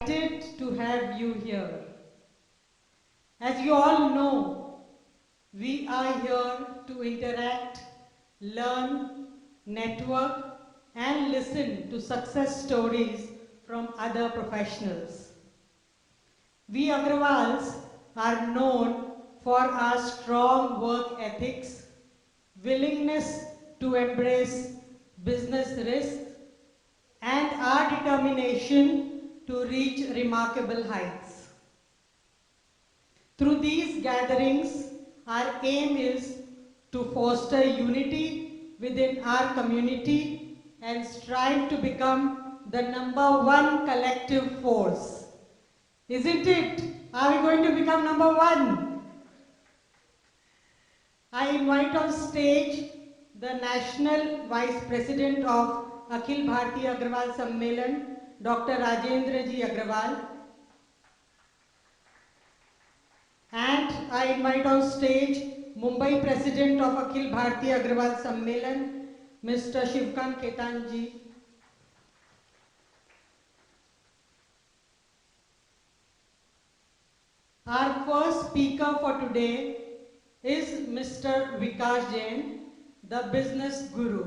Delighted to have you here. As you all know, we are here to interact, learn, network, and listen to success stories from other professionals. We Agrawals are known for our strong work ethics, willingness to embrace business risks, and our determination to reach remarkable heights. Through these gatherings, our aim is to foster unity within our community and strive to become the #1 collective force. Isn't it? Are we going to become #1? I invite on stage the National Vice President of Akhil Bhartiya Agrawal Sammelan, Dr. Rajendra Ji Agrawal. And I invite on stage Mumbai President of Akhil Bhartiya Agrawal Sammelan, Mr. Shivkant Ketan Ji. Our first speaker for today is Mr. Vikas Jain, the business guru.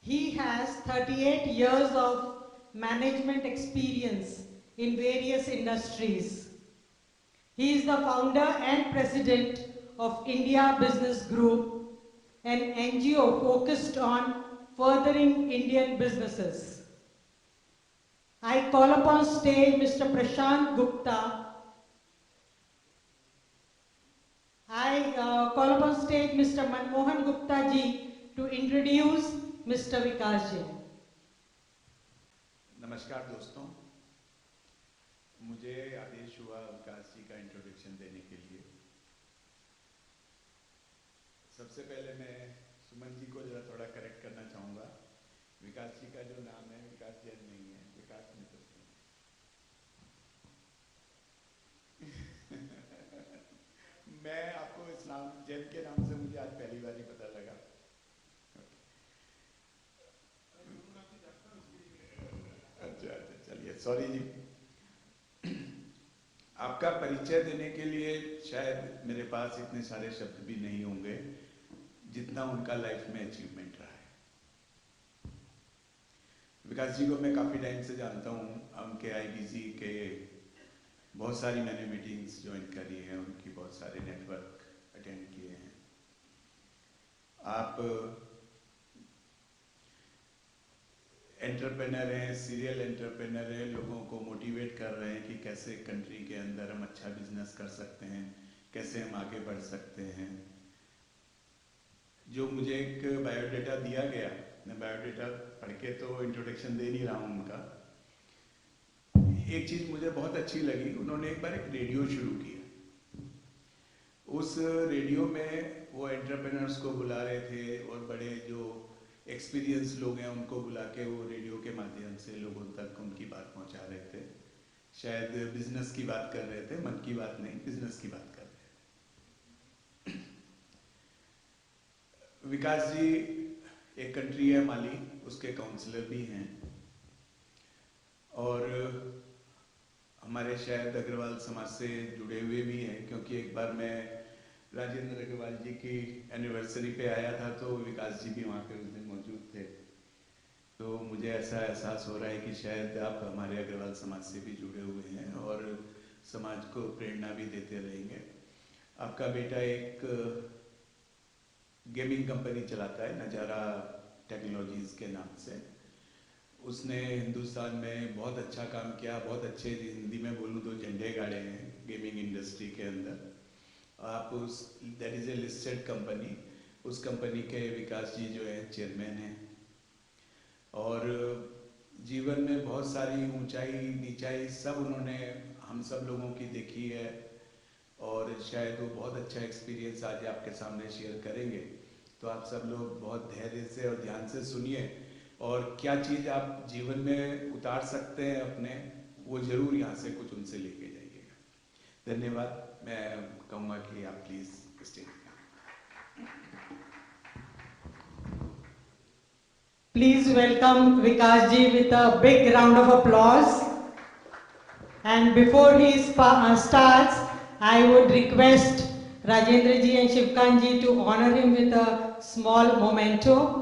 He has 38 years of management experience in various industries. He is the founder and president of India Business Group, an NGO focused on furthering Indian businesses. I call upon stage Mr. Prashant Gupta. I call upon stage Mr. Manmohan Gupta Ji to introduce Mr. Vikas Jain. नमस्कार दोस्तों, मुझे आदेश हुआ विकास जी का introduction देने के लिए। सबसे पहले मैं सुमन जी को जरा थोड़ा करेक्ट करना चाहूँगा। विकास जी का जो नाम है विकास जैन नहीं है, विकास मित्र है। मैं आपको इस नाम जैन के नाम से मुझे आज पहली बार ही पता लगा। अच्छा, चलिए, सॉरी जी। आपका परिचय देने के लिए शायद मेरे पास इतने सारे शब्द भी नहीं होंगे जितना उनका लाइफ में अचीवमेंट रहा है। विकास जी को मैं काफ़ी टाइम से जानता हूँ। उनके आईबीसी के बहुत सारी मैंने मीटिंग्स ज्वाइन करी हैं, उनकी बहुत सारे नेटवर्क अटेंड किए हैं। आप एंटरप्रेनर हैं, सीरियल एंटरप्रेनर हैं, लोगों को मोटिवेट कर रहे हैं कि कैसे कंट्री के अंदर हम अच्छा बिजनेस कर सकते हैं, कैसे हम आगे बढ़ सकते हैं। जो मुझे एक बायोडाटा दिया गया, मैं बायोडाटा पढ़ के तो इंट्रोडक्शन दे नहीं रहा हूँ उनका। एक चीज़ मुझे बहुत अच्छी लगी, उन्होंने एक बार एक रेडियो शुरू किया। उस रेडियो में वो एंटरप्रेनर्स को बुला रहे थे और बड़े जो एक्सपीरियंस लोग हैं उनको बुला के वो रेडियो के माध्यम से लोगों तक उनकी बात पहुंचा रहे थे। शायद बिजनेस की बात कर रहे थे, मन की बात नहीं, बिजनेस की बात कर रहे थे। विकास जी एक कंट्री है माली, उसके काउंसलर भी हैं और हमारे शायद अग्रवाल समाज से जुड़े हुए भी हैं, क्योंकि एक बार मैं राजेंद्र अग्रवाल जी की एनिवर्सरी पे आया था तो विकास जी भी वहाँ पे उस दिन मौजूद थे। तो मुझे ऐसा एहसास हो रहा है कि शायद आप हमारे अग्रवाल समाज से भी जुड़े हुए हैं और समाज को प्रेरणा भी देते रहेंगे। आपका बेटा एक गेमिंग कंपनी चलाता है, नजारा टेक्नोलॉजीज़ के नाम से। उसने हिंदुस्तान में बहुत अच्छा काम किया, बहुत अच्छे, हिंदी में बोलूँ तो झंडे गाड़े हैं गेमिंग इंडस्ट्री के अंदर। आप उस that is a listed company, उस कंपनी के विकास जी जो है चेयरमैन हैं और जीवन में बहुत सारी ऊंचाई नीचाई सब उन्होंने हम सब लोगों की देखी है और शायद वो बहुत अच्छा एक्सपीरियंस आज आपके सामने शेयर करेंगे। तो आप सब लोग बहुत धैर्य से और ध्यान से सुनिए और क्या चीज़ आप जीवन में उतार सकते हैं अपने, वो ज़रूर यहाँ से कुछ उनसे लेके जाइएगा। धन्यवाद। मैं कहूँगा कि आप प्लीज़ स्टेज पे। Please welcome Vikas ji with a big round of applause. And before he starts, I would request Rajendra ji and Shivkan ji to honor him with a small memento.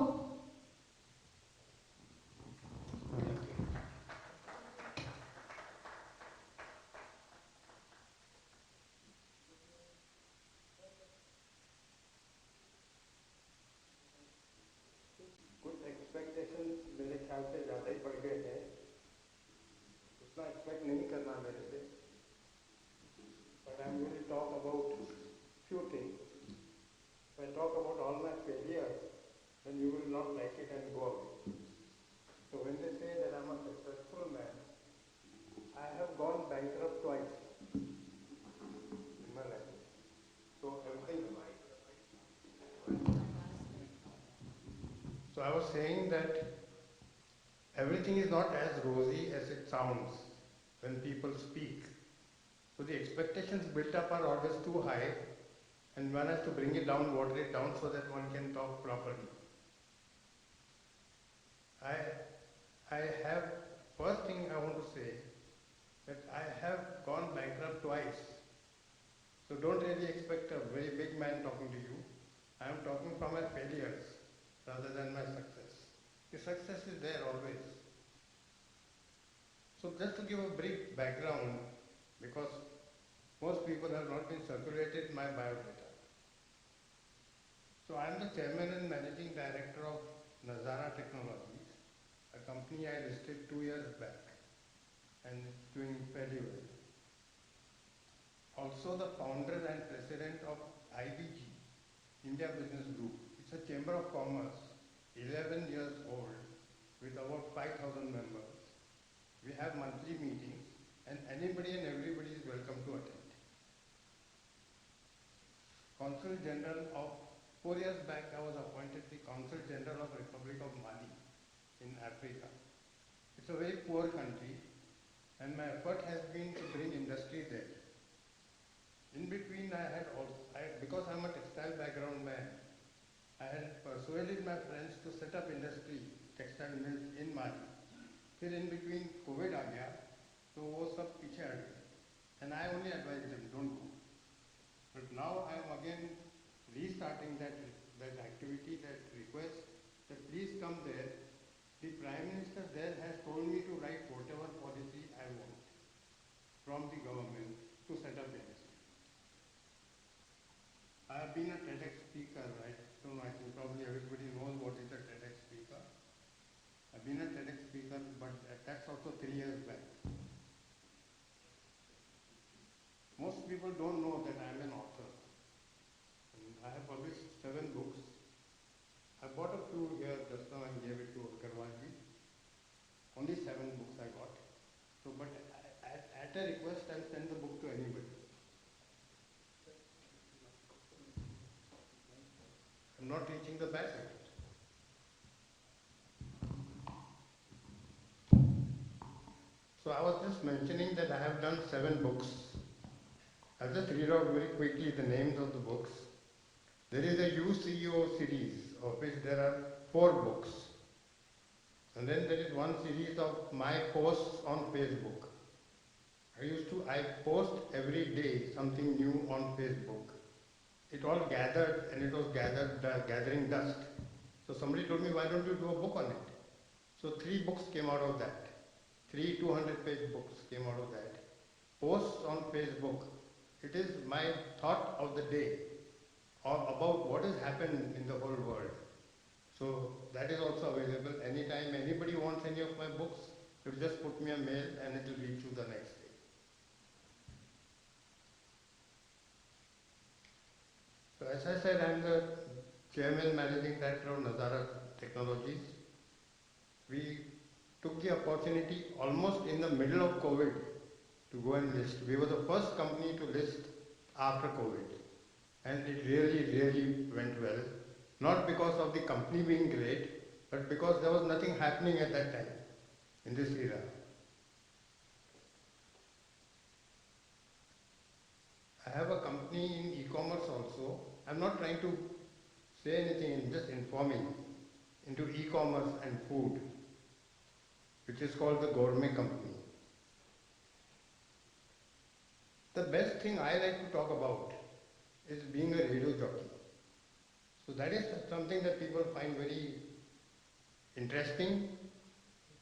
कुछ expectations मेरे ख्याल से ज़्यादा ही बढ़ गए हैं, उतना एक्सपेक्ट नहीं करना मेरे से, but I'm going to talk about few things. If I talk about all my failures, then you will not like it and go away. So when they say that I'm a successful man, I have gone bankrupt twice in my life. So everything. So I was saying that everything is not as rosy as it sounds when people speak. So the expectations built up are always too high, and one has to bring it down, water it down so that one can talk properly. I have, first thing I want to say, that I have gone bankrupt twice. So don't really expect a very big man talking to you. I am talking from my failures rather than my success. The success is there always. So just to give a brief background, because most people have not been circulated my biodata. So I am the chairman and managing director of Nazara Technologies, a company I listed 2 years back and doing fairly well. Also the founder and president of IBG, India Business Group. It's a chamber of commerce, 11 years old, with about 5,000 members. We have monthly meetings, and anybody and everybody is welcome to attend. Consul General of, 4 years back I was appointed the Consul General of Republic of Mali in Africa. It's a very poor country, and my effort has been to bring industry there. In between because I'm a textile background man, I had persuaded my friends to set up industry, textile mills in Mali. फिर in between COVID आ गया, तो वो सब पीछे हट गए. And I only advised them, don't go. But now I am again restarting that activity, that request, that please come there. The Prime Minister there has told me to write whatever policy I want from the government to set up industry. I have been a TEDx speaker, right? So I think probably everybody knows what is a TEDx speaker. I've been a TEDx speaker, but that's also 3 years back. Most people don't know that I'm an author. And I have published 7 books. I bought a few here just now and gave it to Agrawal ji. Only 7 books I got. So, but at a request, I'll send the book to anybody. I'm not reaching the back end. So I was just mentioning that I have done 7 books. I'll just read out very quickly the names of the books. There is a UCEO series, of which there are 4 books. And then there is one series of my posts on Facebook. I post every day something new on Facebook. It all gathered, and it was gathering dust. So somebody told me, why don't you do a book on it? So 3 books came out of that. 3 200-page books came out of that. Posts on Facebook. It is my thought of the day, or about what has happened in the whole world. So that is also available. Anytime anybody wants any of my books, you just put me a mail and it will reach you the next day. So as I said, I am the chairman managing director of Nazara Technologies. We took the opportunity almost in the middle of COVID to go and list. We were the first company to list after COVID. And it really, really went well. Not because of the company being great, but because there was nothing happening at that time, in this era. I have a company in e-commerce also. I'm not trying to say anything, I'm just informing, into e-commerce and food, which is called the Gourmet Company. The best thing I like to talk about is being a radio jockey. So that is something that people find very interesting,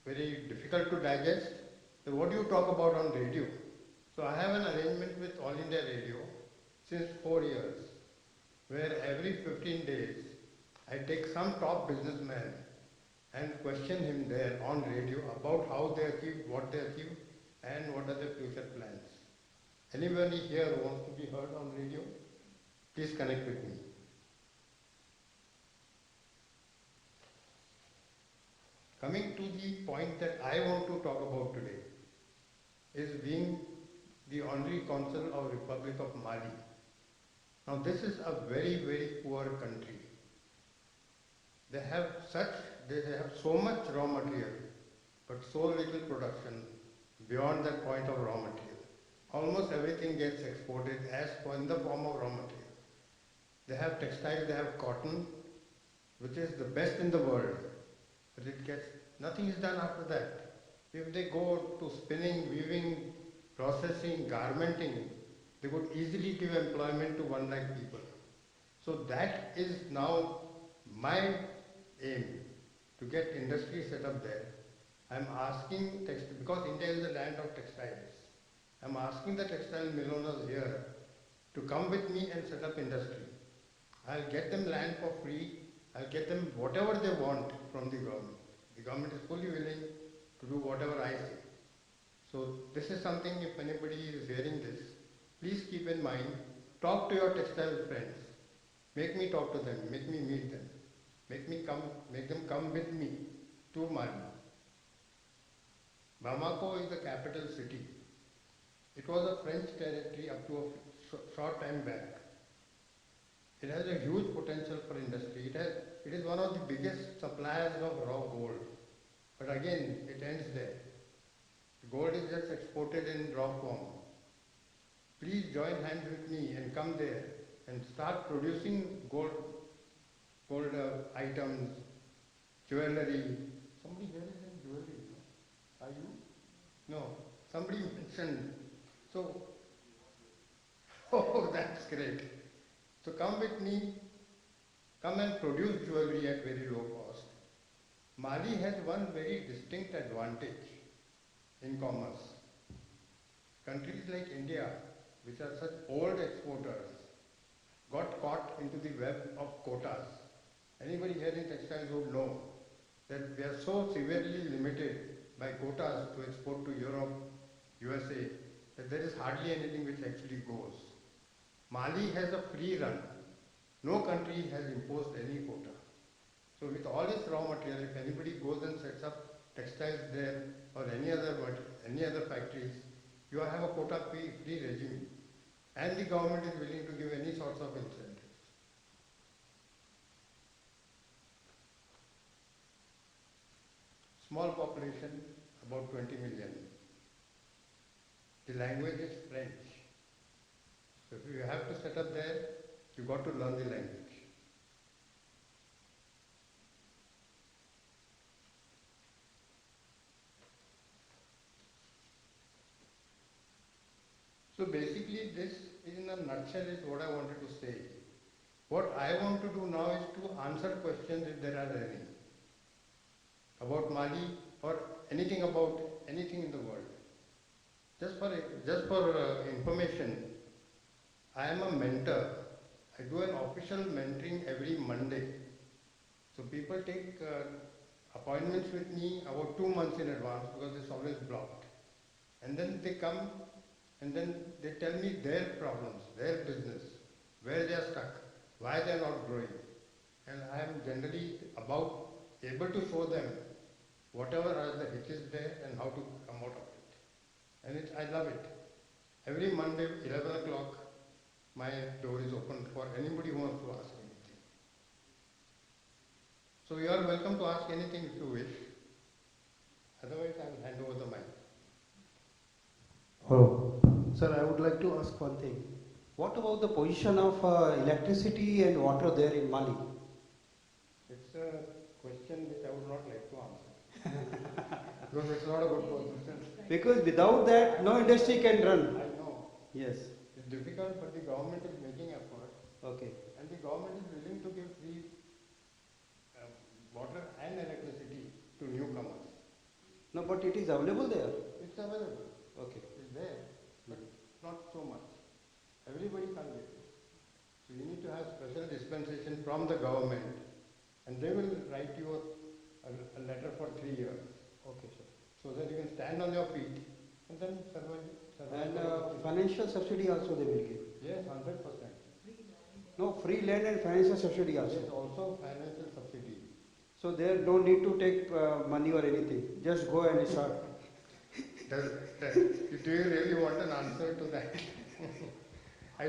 very difficult to digest. So what do you talk about on radio? So I have an arrangement with All India Radio since 4 years, where every 15 days I take some top businessman and question him there on radio about how they achieved, what they achieved, and what are their future plans. Anybody here who wants to be heard on radio? Please connect with me. Coming to the point that I want to talk about today is being the Honorary Consul of Republic of Mali. Now this is a very, very poor country. They have so much raw material, but so little production beyond that point of raw material. Almost everything gets exported in the form of raw material. They have textiles, they have cotton, which is the best in the world, but nothing is done after that. If they go to spinning, weaving, processing, garmenting, they could easily give employment to 1 lakh people. So that is now my aim, to get industry set up there. I'm asking, because India is the land of textiles, I'm asking the textile mill owners here to come with me and set up industry. I'll get them land for free, I'll get them whatever they want from the government. The government is fully willing to do whatever I say. So this is something, if anybody is hearing this, please keep in mind, talk to your textile friends. Make me talk to them, make me meet them. Make them come with me to Mali. Bamako is the capital city. It was a French territory up to a short time back. It has a huge potential for industry. It is one of the biggest suppliers of raw gold. But again, it ends there. The gold is just exported in raw form. Please join hands with me and come there and start producing gold items, jewelry. Somebody here is in jewelry, no? Are you? No. Somebody mentioned. So, oh, that's great. So come with me, come and produce jewelry at very low cost. Mali has one very distinct advantage in commerce. Countries like India, which are such old exporters, got caught into the web of quotas. Anybody here in textiles would know that we are so severely limited by quotas to export to Europe, USA, that there is hardly anything which actually goes. Mali has a free run. No country has imposed any quota. So with all this raw material, if anybody goes and sets up textiles there or any other factories, you have a quota-free regime. And the government is willing to give any sorts of incentives. Small population, about 20 million. The language is French. So if you have to set up there, you got to learn the language. So basically this in a nutshell is what I wanted to say. What I want to do now is to answer questions if there are any about Mali or anything in the world. Just for information, I am a mentor. I do an official mentoring every Monday. So people take appointments with me about 2 months in advance because it's always blocked. And then they come and then they tell me their problems, their business, where they are stuck, why they are not growing. And I am generally able to show them whatever are the hitches there and how to come out of it. And I love it. Every Monday, 11 o'clock, my door is open for anybody who wants to ask anything. So you are welcome to ask anything if you wish. Otherwise, I will hand over the mic. Hello. Sir, I would like to ask one thing. What about the position of electricity and water there in Mali? It's a question which I would not like to answer. Because it's not a good position. Because without that, no industry can run. I know. Yes. It's difficult, but the government is making effort, Okay. and the government is willing to give free water and electricity to newcomers. No, but it is available there. It's available. Okay. It's there, but not so much. Everybody can't get it. So you need to have special dispensation from the government, and they will write you a letter for 3 years, Okay, sir. so that you can stand on your feet and then survive. And financial subsidy also they will give. Yes, 100%. No, free land and financial subsidy Yes, also. also financial subsidy. So there don't need to take money or anything. Just go and start. Do you really want an answer to that?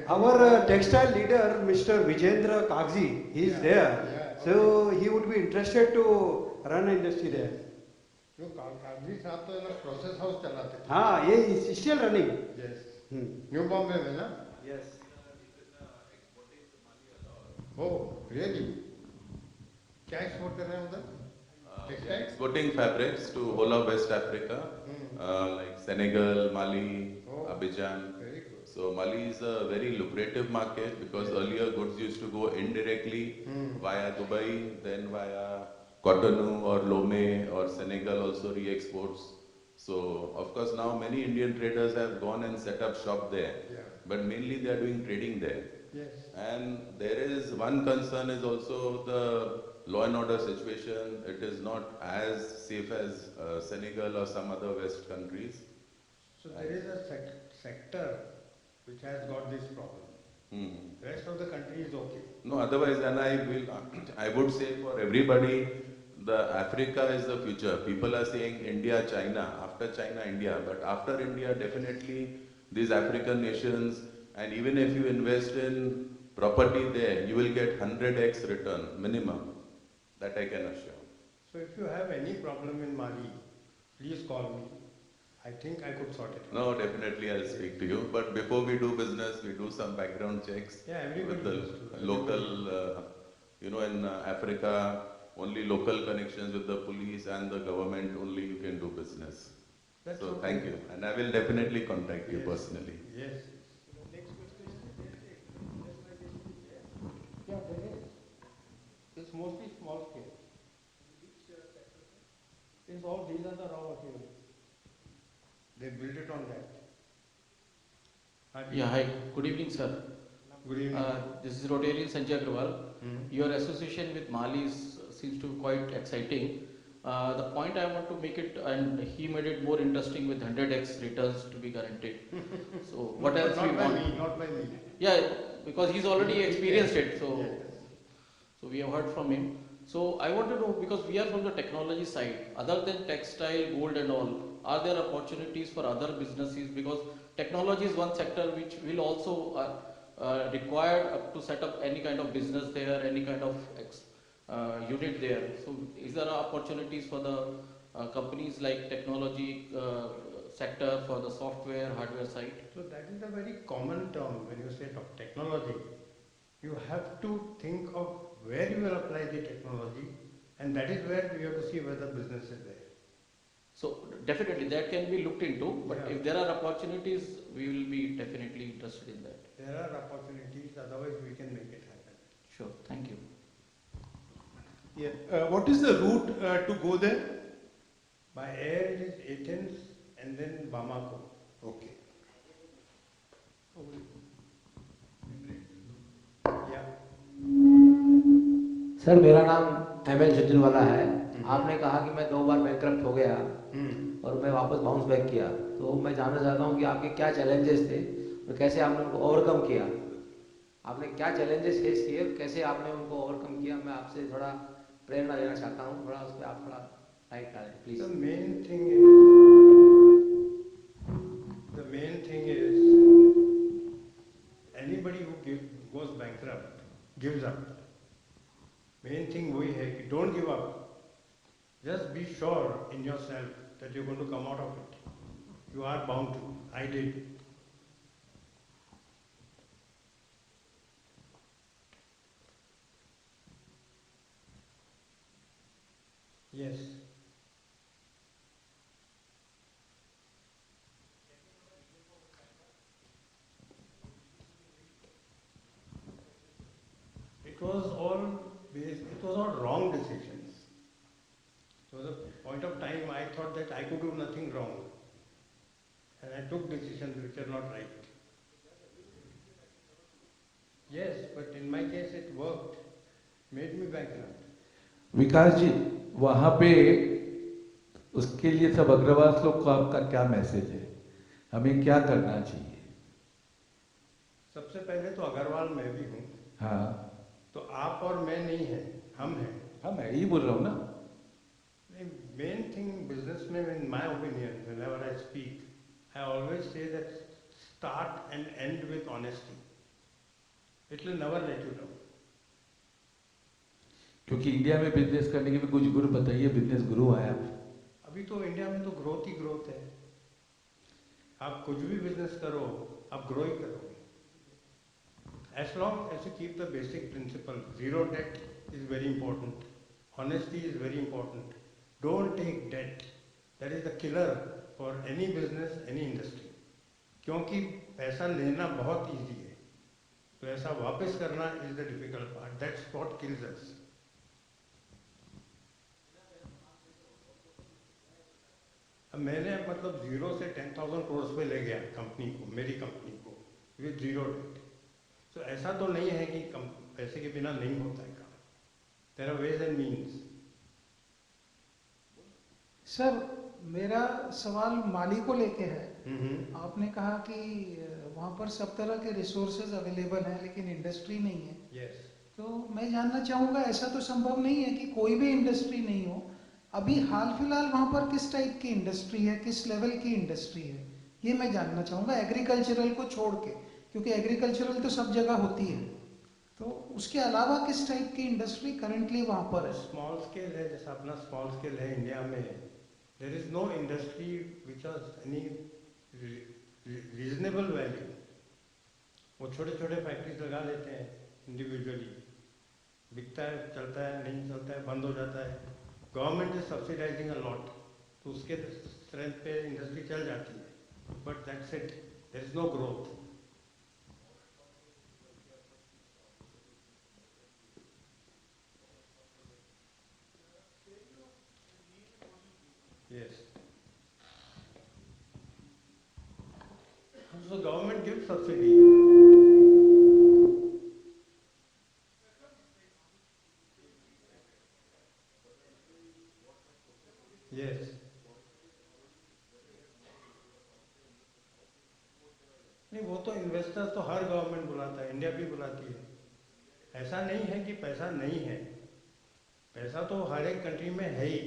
Our textile leader, Mr. Vijendra Kagzi, he is there. Yeah, So he would be interested to run an industry there. जो कागजी साहब तो ना process house चलाते थे. हाँ, ये is still running. Yes. Hmm. New Bombay में ना. Yes. Oh, really? क्या एक्सपोर्ट कर रहे हैं उधर? We are exporting fabrics to whole of West Africa, like Senegal, Mali, Oh. Abidjan. Very good. So Mali is a very lucrative market because earlier goods used to go indirectly via Dubai, then via Cotonou or Lomé or Senegal also re-exports. So of course now many Indian traders have gone and set up shop there, Yeah. but mainly they are doing trading there. Yes. And there is one concern is also the law and order situation. It is not as safe as Senegal or some other West countries. So there is a sector which has got this problem. Hmm. Rest of the country is okay. No, otherwise, and I would say for everybody, the Africa is the future. People are saying India, China, after China, India, but after India, definitely these African nations, and even if you invest in property there, you will get 100x return minimum. That I can assure. So if you have any problem in Mali, please call me. I think I could sort it out. No, definitely I'll speak to you. But before we do business, we do some background checks. Yeah, everybody with the used to. local, in Africa, only local connections with the police and the government, only you can do business. That's So okay. thank you. And I will definitely contact you Yes. personally. Yes. Yeah, there is. It's mostly small scale. It's all, these are the raw materials. They build it on that. Yeah, hi. Good evening, sir. Good evening. This is Rotarian Sanjay Agrawal. Mhm. Your association with Mali seems to be quite exciting. The point I want to make it, and he made it more interesting with 100x returns to be guaranteed. So what else we want? Not by me. Yeah, because he's already experienced it. So, Yes. so we have heard from him. So I want to know, because we are from the technology side, other than textile, gold and all, are there opportunities for other businesses? Because technology is one sector which will also require to set up any kind of business there, any kind of unit there. So is there opportunities for the companies like technology sector for the software, hardware side? So that is a very common term when you say technology. You have to think of where you will apply the technology, and that is where we have to see whether business is there. So definitely that can be looked into, but Yeah. if there are opportunities, we will be definitely interested in that. There are opportunities, otherwise we can make it happen. Sure, thank you. Yeah. What is the route to go there? By air it is Athens and then Bamako. Okay. Yeah. Sir मेरा नाम ML Jhunjhunwala है। आपने कहा कि मैं 2 बार bankrupt हो गया और मैं वापस बाउंस बैक किया, तो मैं जानना चाहता हूं कि आपके क्या चैलेंजेस थे और कैसे आपने उनको ओवरकम किया। आपने क्या चैलेंजेस फेस किए, कैसे आपने उनको ओवरकम किया। मैं आपसे थोड़ा प्रेरणा लेना चाहता हूं, थोड़ा उस पर आप थोड़ा लाइट डालें please. The main thing is anybody who goes bankrupt gives up. Main thing वही है कि don't give up. Just be sure in yourself that you're going to come out of it. You are bound to. I did. Yes. was all wrong decisions. There was a point of time I thought that I could do nothing wrong. And I took decisions which are not right. Yes, but in my case it worked. Made me bankrupt. विकास जी, वहाँ पे उसके लिए सब अग्रवाल लोग को आपका क्या message है? हमें क्या करना चाहिए? सबसे पहले तो अग्रवाल मैं भी हूँ. हाँ, तो आप और मैं नहीं है, हम हैं. हाँ मैं यही बोल रहा हूँ ना. The main thing businessmen, in my opinion, whenever I speak, I always say that start and end with honesty. It will never let you down. क्योंकि इंडिया में बिजनेस करने के भी कुछ गुरु बताइए, बिजनेस गुरु हैं आप. अभी तो इंडिया में तो ग्रोथ ही ग्रोथ है. आप कुछ भी बिजनेस करो, आप ग्रो ही करोगे. As long as you keep the basic principle, zero debt is very important. Honesty is very important. Don't take debt. That is the killer for any business, any industry. क्योंकि पैसा लेना बहुत easy है, पैसा वापस करना is the difficult part. That's what kills us. अब मैंने मतलब जीरो से 10,000 करोड़ पे ले गया कंपनी को, मेरी कंपनी को, विद जीरो डेट. तो ऐसा तो नहीं है कि पैसे के बिना नहीं होता है काम. There are ways and means. Sir, मेरा सवाल माली को लेके है. आपने कहा कि वहाँ पर सब तरह के रिसोर्सेज अवेलेबल हैं लेकिन इंडस्ट्री नहीं है. यस. तो मैं जानना चाहूँगा, ऐसा तो संभव नहीं है कि कोई भी इंडस्ट्री नहीं हो. अभी हाल फिलहाल वहाँ पर किस टाइप की इंडस्ट्री है, किस लेवल की इंडस्ट्री है, ये मैं जानना चाहूँगा, एग्रीकल्चरल को छोड़ के, क्योंकि एग्रीकल्चरल तो सब जगह होती है. तो उसके अलावा किस टाइप की इंडस्ट्री करंटली वहाँ पर है? स्मॉल स्केल है, जैसा अपना स्मॉल स्केल है इंडिया में. There is no industry which has any reasonable value. वो छोटे छोटे फैक्ट्रीज लगा लेते हैं इंडिविजुअली. बिकता है, चलता है, नहीं चलता है, बंद हो जाता है. Government is subsidising a lot, तो उसके स्ट्रेंथ पे इंडस्ट्री चल जाती है. But that's it. There is no growth. Yes. So government gives subsidy. Yes. नहीं, वो तो इन्वेस्टर्स तो हर गवर्नमेंट बुलाता है, इंडिया भी बुलाती है. ऐसा नहीं है कि पैसा नहीं है. पैसा तो हर एक कंट्री में है ही.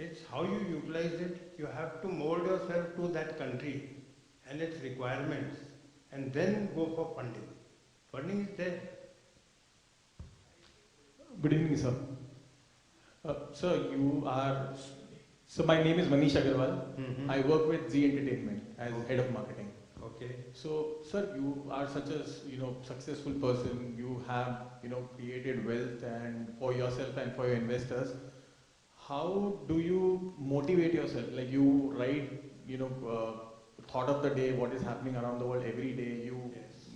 It's how you utilize it. You have to mold yourself to that country and its requirements, and then go for funding. Funding is there. Good evening, sir. Sir, you are. So my name is Manish Agrawal. I work with Z Entertainment as head of marketing. Okay. So, sir, you are such a successful person. You have created wealth and for yourself and for your investors. How do you motivate yourself? Like you write, thought of the day, what is happening around the world every day. You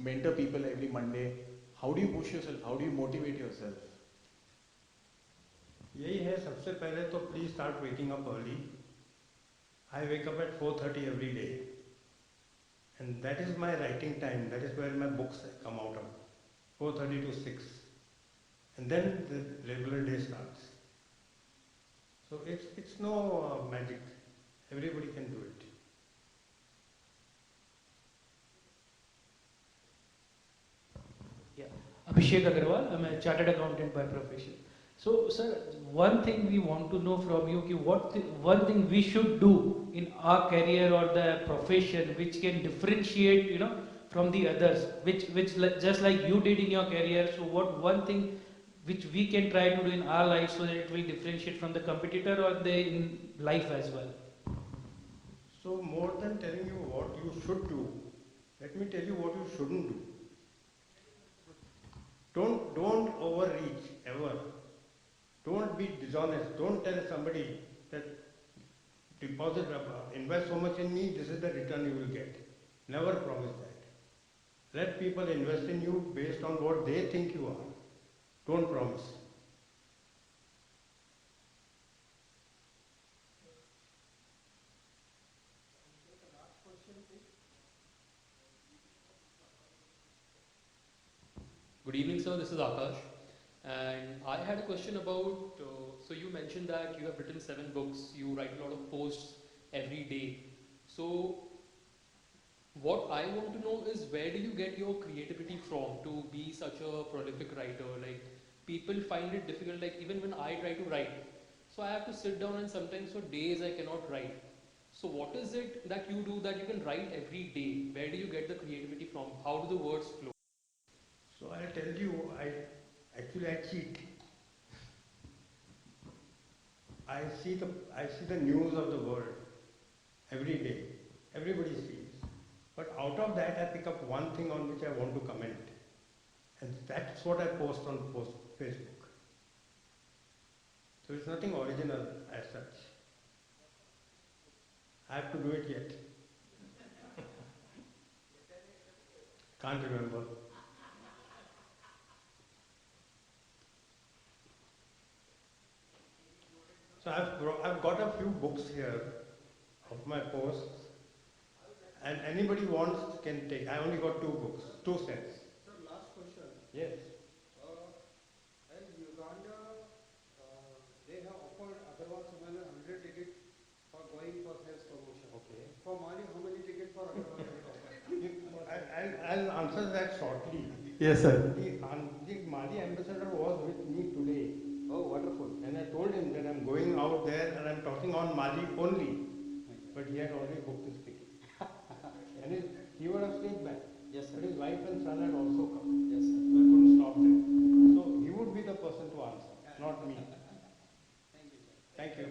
mentor people every Monday. How do you push yourself? How do you motivate yourself? यही है. सबसे पहले तो please start waking up early. I wake up at 4:30 every day, and that is my writing time. That is where my books come out of. 4:30 to 6, and then the regular day starts. So it's no magic. Everybody can do it. Yeah, Abhishek Agrawal. I'm a chartered accountant by profession. So, sir, one thing we want to know from you, one thing we should do in our career or the profession which can differentiate, from the others, which just like you did in your career. So, what one thing which we can try to do in our life so that it will differentiate from the competitor or in life as well? So more than telling you what you should do, let me tell you what you shouldn't do. Don't overreach ever. Don't be dishonest. Don't tell somebody that invest so much in me, this is the return you will get. Never promise that. Let people invest in you based on what they think you are. Don't promise. Good evening, sir. This is Akash. And I had a question about, so you mentioned that you have written 7 books, you write a lot of posts every day. So what I want to know is where do you get your creativity from to be such a prolific writer? Like people find it difficult, like even when I try to write. So I have to sit down and sometimes for days I cannot write. So what is it that you do that you can write every day? Where do you get the creativity from? How do the words flow? So I'll tell you, I cheat. I see the news of the world every day. Everybody sees. But out of that, I pick up one thing on which I want to comment. And that's what I post on Facebook. So it's nothing original as such. I have to do it yet. Can't remember. So I've got a few books here of my posts, and anybody wants can take. I only got 2 books, 2 sets. Sir, last question. Yes. In Uganda, they have offered Agrawal Sammelan 100 tickets for going for sales promotion. Okay. For Mali, how many tickets for Agrawal have you offered? I'll answer that shortly. Yes, sir. The Mali ambassador was with me today. Oh, wonderful. And I told him that I'm going out there and I'm talking on Mali only. But he had already booked his ticket. And he would have stayed back. Yes, sir. But his wife and son had also come. Yes, sir. So I couldn't stop them. So he would be the person to answer, not me. Thank you, sir. Thank you.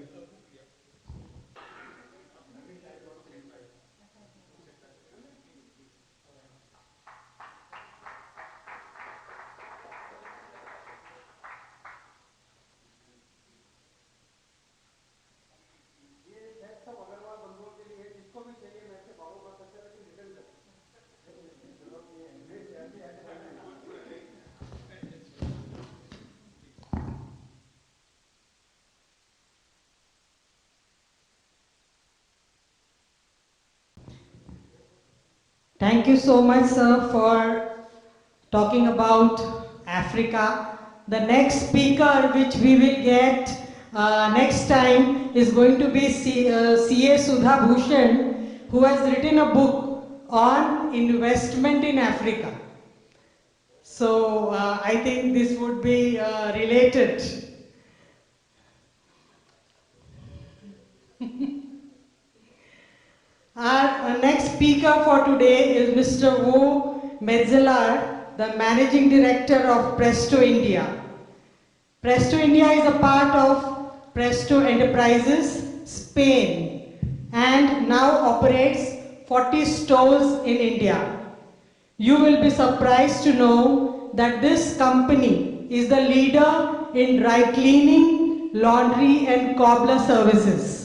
Thank you so much, sir, for talking about Africa. The next speaker which we will get next time is going to be CA Sudha Bhushan, who has written a book on investment in Africa. So I think this would be related. Our next speaker for today is Mr. Wu Metzeler, the Managing Director of Presto India. Presto India is a part of Presto Enterprises, Spain, and now operates 40 stores in India. You will be surprised to know that this company is the leader in dry cleaning, laundry, and cobbler services.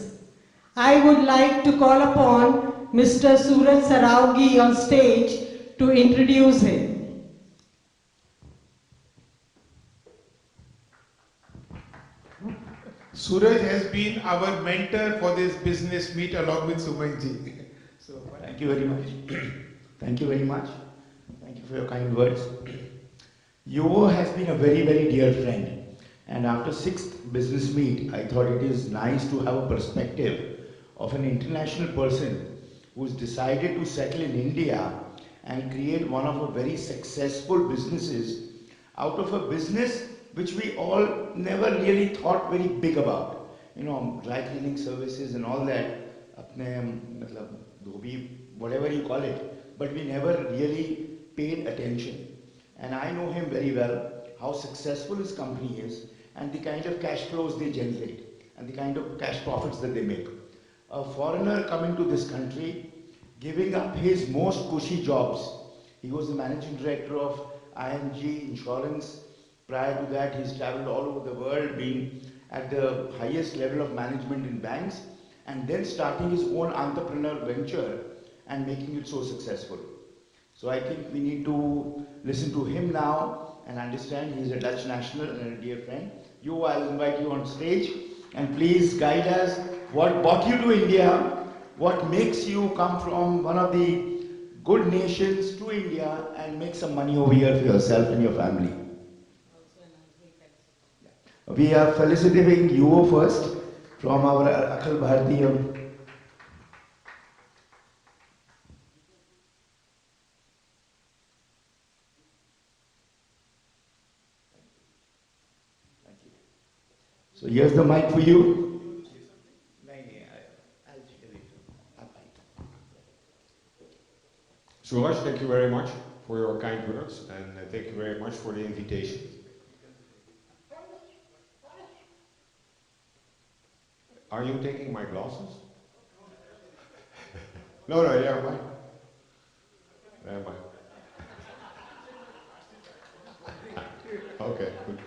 I would like to call upon Mr. Suraj Saraugi on stage to introduce him. Suraj has been our mentor for this business meet along with Sumanji. So, thank you very much. Thank you very much. Thank you for your kind words. Yovo has been a very, very dear friend. And after 6th business meet, I thought it is nice to have a perspective of an international person who's decided to settle in India and create one of a very successful businesses out of a business which we all never really thought very big about. You know, dry cleaning services and all that, apne, dhobi, whatever you call it, but we never really paid attention. And I know him very well, how successful his company is, and the kind of cash flows they generate, and the kind of cash profits that they make. A foreigner coming to this country, giving up his most cushy jobs. He was the managing director of ING Insurance. Prior to that, he's traveled all over the world, being at the highest level of management in banks, and then starting his own entrepreneur venture and making it so successful. So I think we need to listen to him now and understand he's a Dutch national and a dear friend. You, I'll invite you on stage and please guide us what brought you to India, what makes you come from one of the good nations to India and make some money over here for yourself and your family. We are felicitating you first from our Akhil Bhartiya. So here's the mic for you. Suraj, thank you very much for your kind words and thank you very much for the invitation. Are you taking my glasses? No, they are mine. They are mine. Okay, good.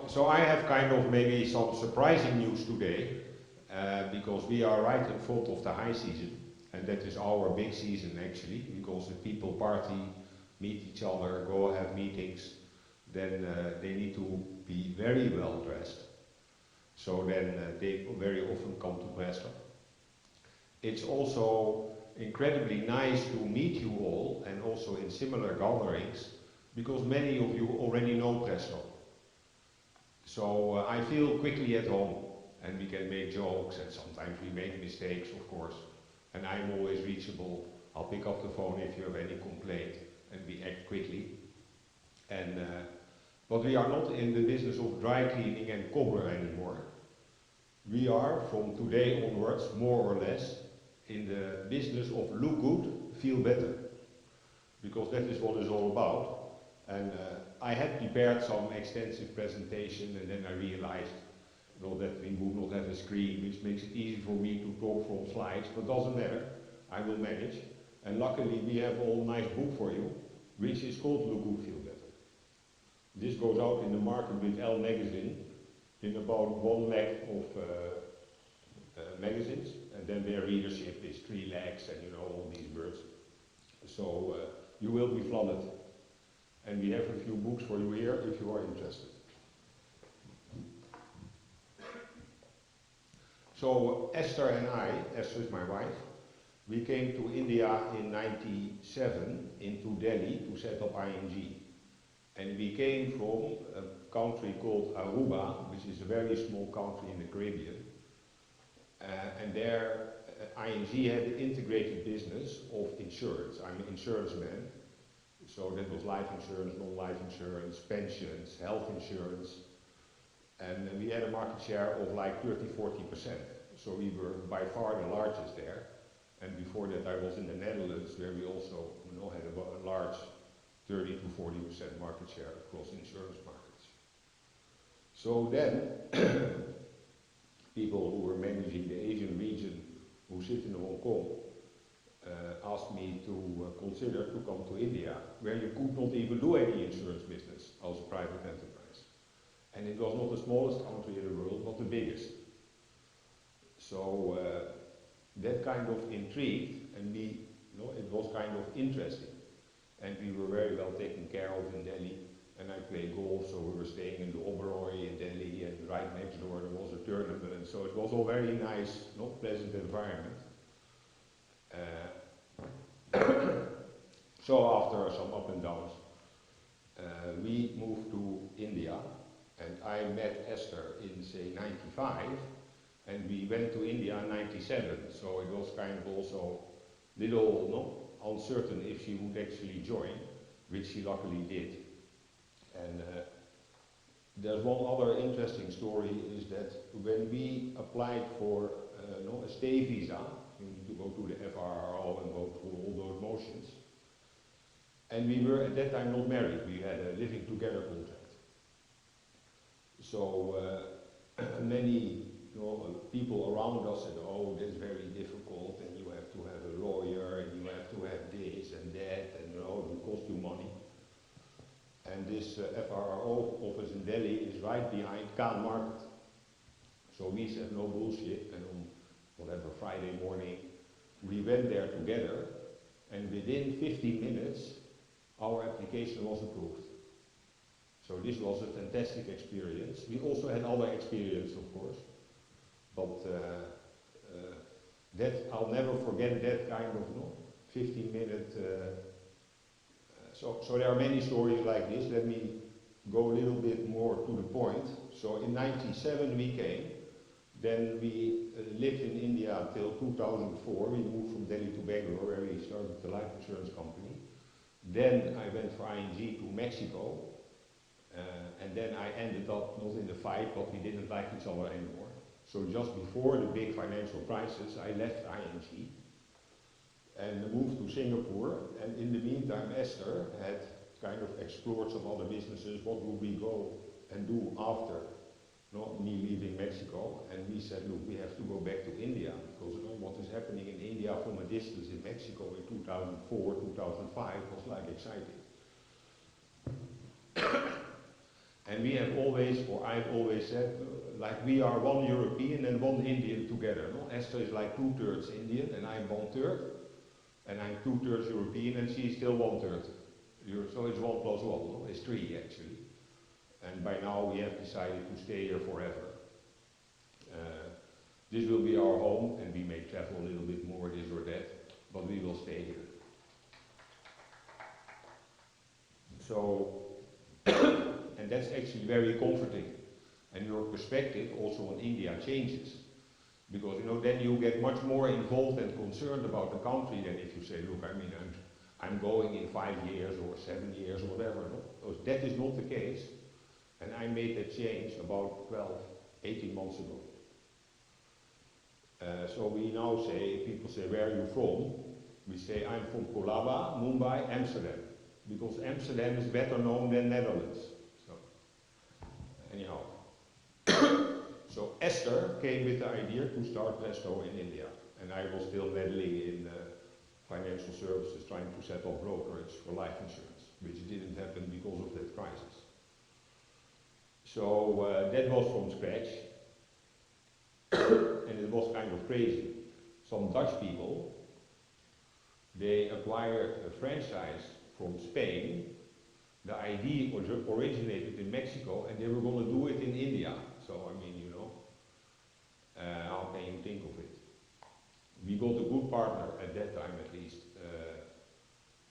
So I have kind of maybe some surprising news today, because we are right in front of the high season, and that is our big season actually, because the people party, meet each other, go have meetings, then they need to be very well dressed. So then they very often come to Presto. It's also incredibly nice to meet you all, and also in similar gatherings, because many of you already know Presto. So I feel quickly at home, and we can make jokes, and sometimes we make mistakes, of course. And I'm always reachable. I'll pick up the phone if you have any complaint, and we act quickly. And but we are not in the business of dry cleaning and cover anymore. We are, from today onwards, more or less, in the business of look good, feel better. Because that is what it's all about. And I had prepared some extensive presentation, and then I realized that we would not have a screen, which makes it easy for me to talk from slides, but doesn't matter, I will manage. And luckily we have a nice book for you, which is called Look Good, Feel Better. This goes out in the market with L magazine, in about 1 lakh of magazines, and then their readership is 3 lakhs, and all these words. So you will be flooded. And we have a few books for you here if you are interested. So Esther and I, Esther is my wife, we came to India in '97 into Delhi to set up ING. And we came from a country called Aruba, which is a very small country in the Caribbean. And there ING had an integrated business of insurance. I'm an insurance man. So that was life insurance, non-life insurance, pensions, health insurance. And we had a market share of like 30–40%. So we were by far the largest there. And before that I was in the Netherlands, where we also had a large 30–40% market share across insurance markets. So then people who were managing the Asian region, who sit in Hong Kong, asked me to consider to come to India, where you could not even do any insurance business as a private enterprise. And it was not the smallest country in the world, but the biggest. So that kind of intrigued, and it was kind of interesting. And we were very well taken care of in Delhi, and I played golf, so we were staying in the Oberoi in Delhi, and right next door there was a tournament, so it was a very nice, pleasant environment. So after some up and downs, we moved to India, and I met Esther in, say, '95, and we went to India in '97, so it was kind of also little uncertain if she would actually join, which she luckily did. And there's one other interesting story, is that when we applied for a stay visa, you need to go to the FRRO and go through all those motions. And we were at that time not married, we had a living together contract. So many people around us said, oh, that's very difficult, and you have to have a lawyer, and you have to have this and that, and it will cost you money. And this FRRO office in Delhi is right behind Khan Market. So we said no bullshit, and on whatever Friday morning we we went there together, and within 15 minutes, our application was approved. So this was a fantastic experience. We also had other experience, of course, but that I'll never forget that kind of 15-minute. So there are many stories like this. Let me go a little bit more to the point. So in 1997 we came. Then we lived in India until 2004. We moved from Delhi to Bangalore, where we started the life insurance company. Then I went for ING to Mexico. And then I ended up not in the fight, but we didn't like each other anymore. So just before the big financial crisis, I left ING and moved to Singapore. And in the meantime, Esther had kind of explored some other businesses. What would we go and do after me leaving Mexico? And we said, look, we have to go back to India, because what is happening in India from a distance in Mexico in 2004, 2005 was like exciting. And we have always, or I've always said, like we are one European and one Indian together. Esther is like 2/3 Indian and I'm 1/3. And I'm 2/3 European and she's still 1/3. So it's 1 plus 1, it's 3 actually. And by now we have decided to stay here forever. This will be our home, and we may travel a little bit more, this or that, but we will stay here. So, and that's actually very comforting. And your perspective also on India changes. Because then you get much more involved and concerned about the country than if you say, look, I mean, I'm going in 5 years or 7 years or whatever. No? That is not the case. And I made that change about 18 months ago. So we now say, people say, where are you from? We say, I'm from Colaba, Mumbai, Amsterdam. Because Amsterdam is better known than Netherlands. So, anyhow. So Esther came with the idea to start Presto in India. And I was still meddling in financial services, trying to set up brokerage for life insurance, which didn't happen because of that crisis. So that was from scratch. And it was kind of crazy. Some Dutch people, they acquired a franchise from Spain. The idea originated in Mexico and they were going to do it in India. So, I mean, how can you think of it? We got a good partner at that time at least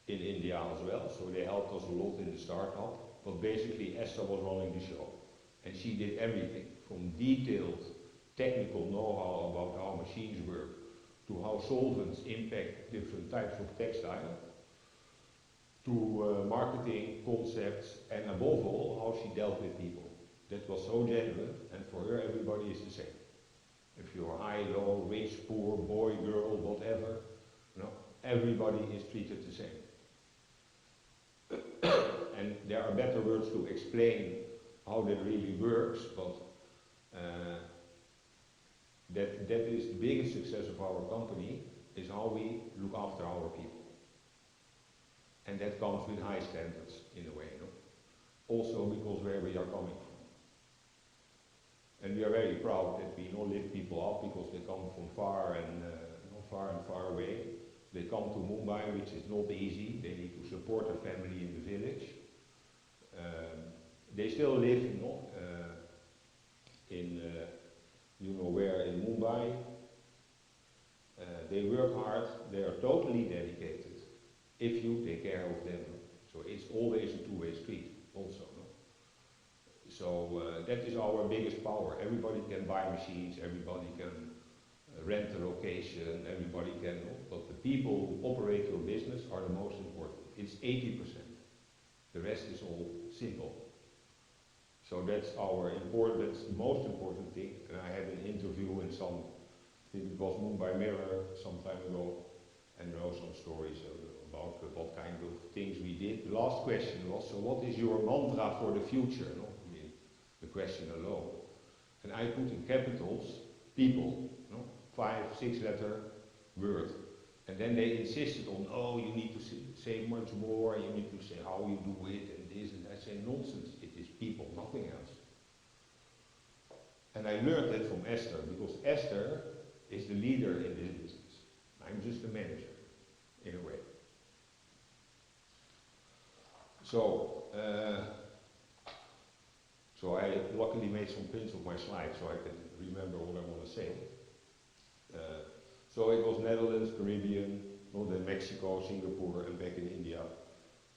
in India as well. So they helped us a lot in the startup. But basically Esther was running the show. And she did everything from detailed technical know-how about how machines work to how solvents impact different types of textile to marketing concepts and above all how she dealt with people. That was so genuine, and for her everybody is the same. If you're high, low, rich, poor, boy, girl, whatever, everybody is treated the same. And there are better words to explain how that really works, but that is the biggest success of our company, is how we look after our people. And that comes with high standards in a way, also because where we are coming from. And we are very proud that we lift people up because they come from far and far away. They come to Mumbai, which is not easy. They need to support a family in the village. They still live in where in Mumbai. They work hard. They are totally dedicated if you take care of them. So it's always a two-way street also. So that is our biggest power. Everybody can buy machines, everybody can rent a location, everybody can, but the people who operate your business are the most important. It's 80%. The rest is all simple. So that's that's the most important thing. And I had an interview in I think it was Mumbai Mirror some time ago, and there were some stories about what kind of things we did. The last question was, so what is your mantra for the future? The question alone. And I put in capitals, people, 5, 6 letter word. And then they insisted on, oh, you need to say much more, you need to say how you do it, and this, and I say, nonsense, it is people, nothing else. And I learned that from Esther, because Esther is the leader in this business. I'm just a manager, in a way. So, so I luckily made some prints of my slides so I can remember what I want to say. So it was Netherlands, Caribbean, then Mexico, Singapore, and back in India,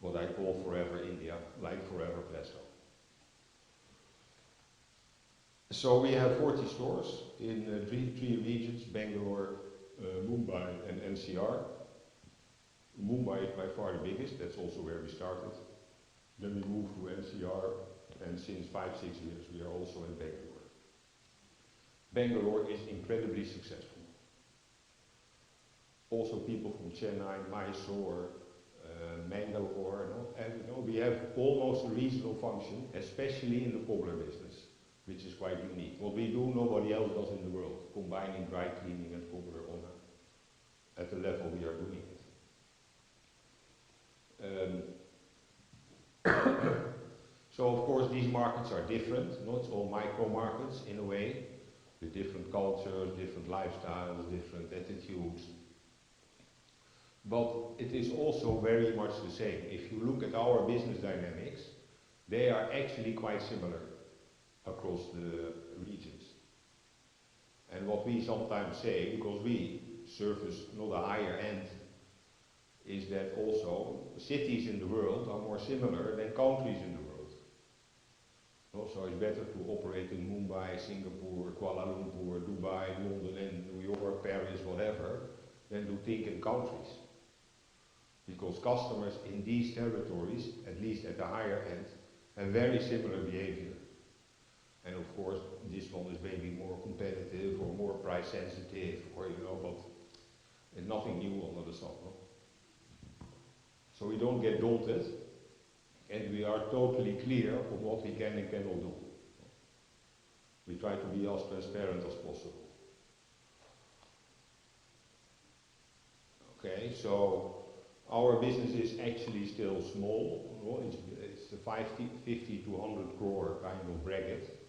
what I call forever India, like forever Presto. So we have 40 stores in three regions, Bangalore, Mumbai and NCR. Mumbai is by far the biggest, that's also where we started. Then we moved to NCR, and since 5-6 years we are also in Bangalore. Bangalore is incredibly successful. Also people from Chennai, Mysore, Mangalore, and we have almost a regional function, especially in the cobbler business, which is quite unique. What we do, nobody else does in the world, combining dry cleaning and cobbler at the level we are doing it. So of course these markets are different, it's all micro markets in a way, with different cultures, different lifestyles, different attitudes. But it is also very much the same. If you look at our business dynamics, they are actually quite similar across the regions. And what we sometimes say, because we service not a higher end, is that also cities in the world are more similar than countries in the world. So it's better to operate in Mumbai, Singapore, Kuala Lumpur, Dubai, London and New York, Paris, whatever, than to think in countries. Because customers in these territories, at least at the higher end, have very similar behavior. And of course, this one is maybe more competitive or more price sensitive, or but there's nothing new under the sun. So we don't get daunted, and we are totally clear on what we can and cannot do. We try to be as transparent as possible. Okay, so our business is actually still small. It's the 50 to 100 crore kind of bracket,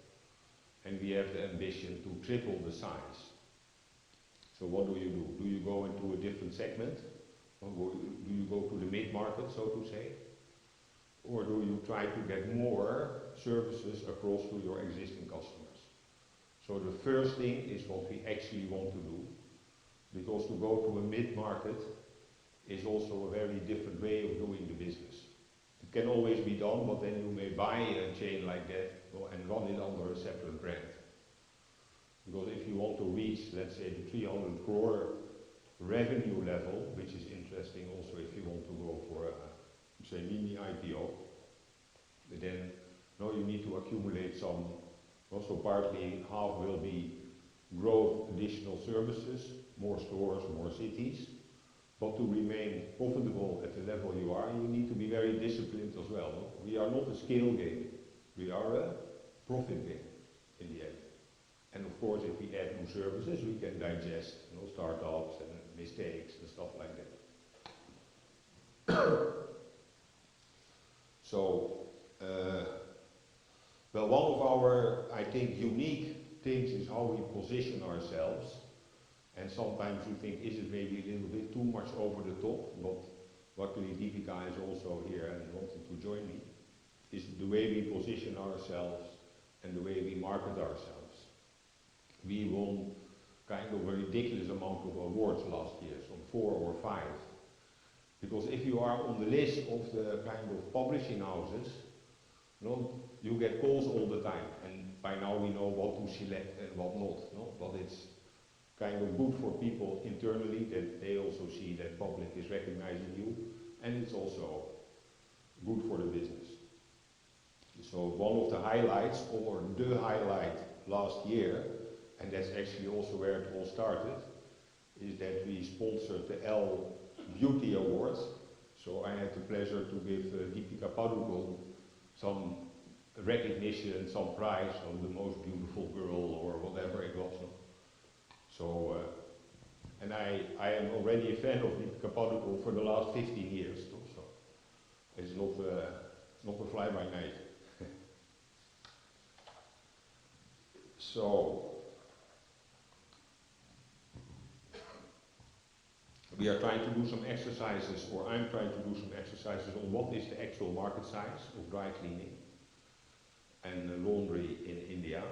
and we have the ambition to triple the size. So what do? Do you go into a different segment? Or do you go to the mid-market, so to say? Or do you try to get more services across to your existing customers? So the first thing is what we actually want to do, because to go to a mid-market is also a very different way of doing the business. It can always be done, but then you may buy a chain like that and run it under a separate brand. Because if you want to reach, let's say, the 300 crore revenue level, which is interesting also if you want to go for a, say, mini IPO, then you need to accumulate some, also partly half will be growth, additional services, more stores, more cities. But to remain profitable at the level you are, you need to be very disciplined as well. We are not a scale game, we are a profit game in the end. And of course, if we add new services, we can digest startups and mistakes and stuff like that. So, well, one of our, I think, unique things is how we position ourselves. And sometimes you think, is it maybe a little bit too much over the top? But luckily Deepika is also here and wanted to join me. Is the way we position ourselves and the way we market ourselves. We won kind of a ridiculous amount of awards last year, some 4 or 5. Because if you are on the list of the kind of publishing houses, you get calls all the time. And by now we know what to select and what not. But it's kind of good for people internally that they also see that public is recognizing you, and it's also good for the business. So one of the highlights, or the highlight last year, and that's actually also where it all started, is that we sponsored the L Beauty Awards. So I had the pleasure to give Deepika Padukone some recognition, some prize on the most beautiful girl or whatever it was. So, and I am already a fan of Deepika Padukone for the last 15 years, so it's not a fly by night. So, we are trying to do some exercises, or I'm trying to do some exercises on what is the actual market size of dry cleaning and laundry in India.